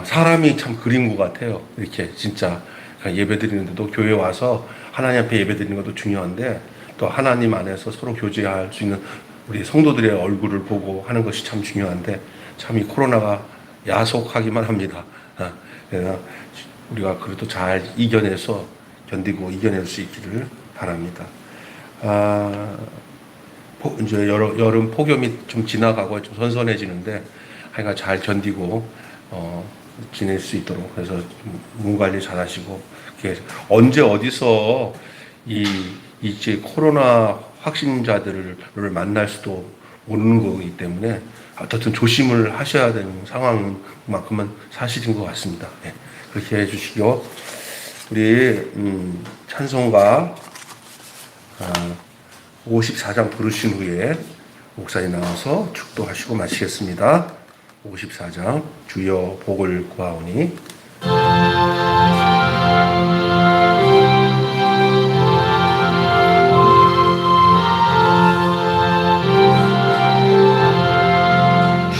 사람이 참 그린 것 같아요. 이렇게 진짜 예배 드리는데도 교회 와서 하나님 앞에 예배 드리는 것도 중요한데 또 하나님 안에서 서로 교제할 수 있는 우리 성도들의 얼굴을 보고 하는 것이 참 중요한데 참 이 코로나가 야속하기만 합니다. 그래서 우리가 그래도 잘 이겨내서 견디고 이겨낼 수 있기를 바랍니다. 이제 여름 폭염이 좀 지나가고 좀 선선해지는데 하여간 잘 견디고 지낼 수 있도록 그래서 몸 관리 잘 하시고 언제 어디서 이제 코로나 확진자들을 만날 수도 모르는 거기 때문에 어쨌든 조심을 하셔야 되는 상황만큼은 사실인 것 같습니다. 네, 그렇게 해주시고 우리 찬송가 54장 부르신 후에 목사님 나와서 축도하시고 마치겠습니다. 54장 주여 복을 구하오니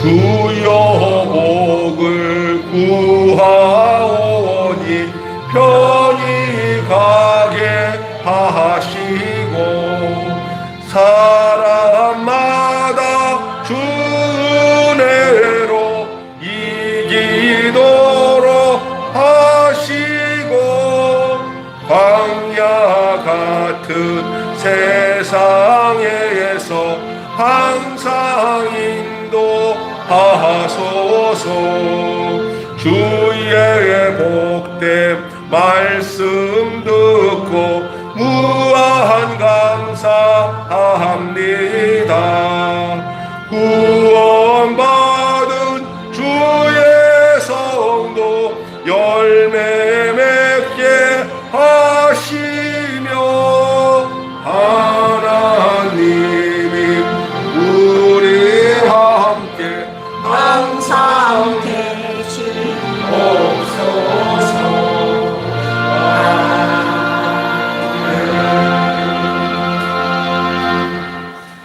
주여 복을 구하오니 편히 가게 하시고 사람마다 주 은혜로 이기도록 하시고 광야 같은 세상에서 항상 인도하소서. 주의 복된 말씀 듣고 무한 감사합니다. 구원받은 주의 성도 열매 맺게 하시며 하나님이 우리와 함께 항상 계시옵소서.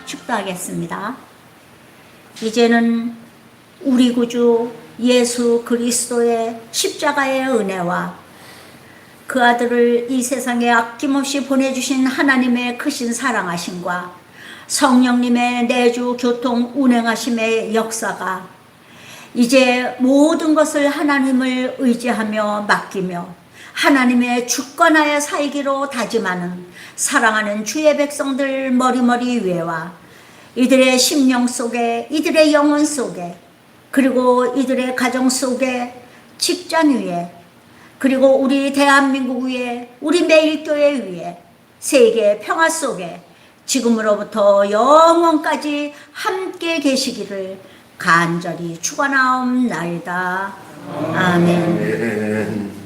축도하겠습니다. 이제는 우리 구주 예수 그리스도의 십자가의 은혜와 그 아들을 이 세상에 아낌없이 보내주신 하나님의 크신 사랑하심과 성령님의 내주 교통 운행하심의 역사가 이제 모든 것을 하나님을 의지하며 맡기며 하나님의 주권하에 살기로 다짐하는 사랑하는 주의 백성들 머리머리 위에와 이들의 심령 속에, 이들의 영혼 속에, 그리고 이들의 가정 속에, 직장 위에, 그리고 우리 대한민국 위에, 우리 매일교회 위에, 세계 평화 속에 지금으로부터 영원까지 함께 계시기를 간절히 축원하옵나이다. 아멘. 아멘.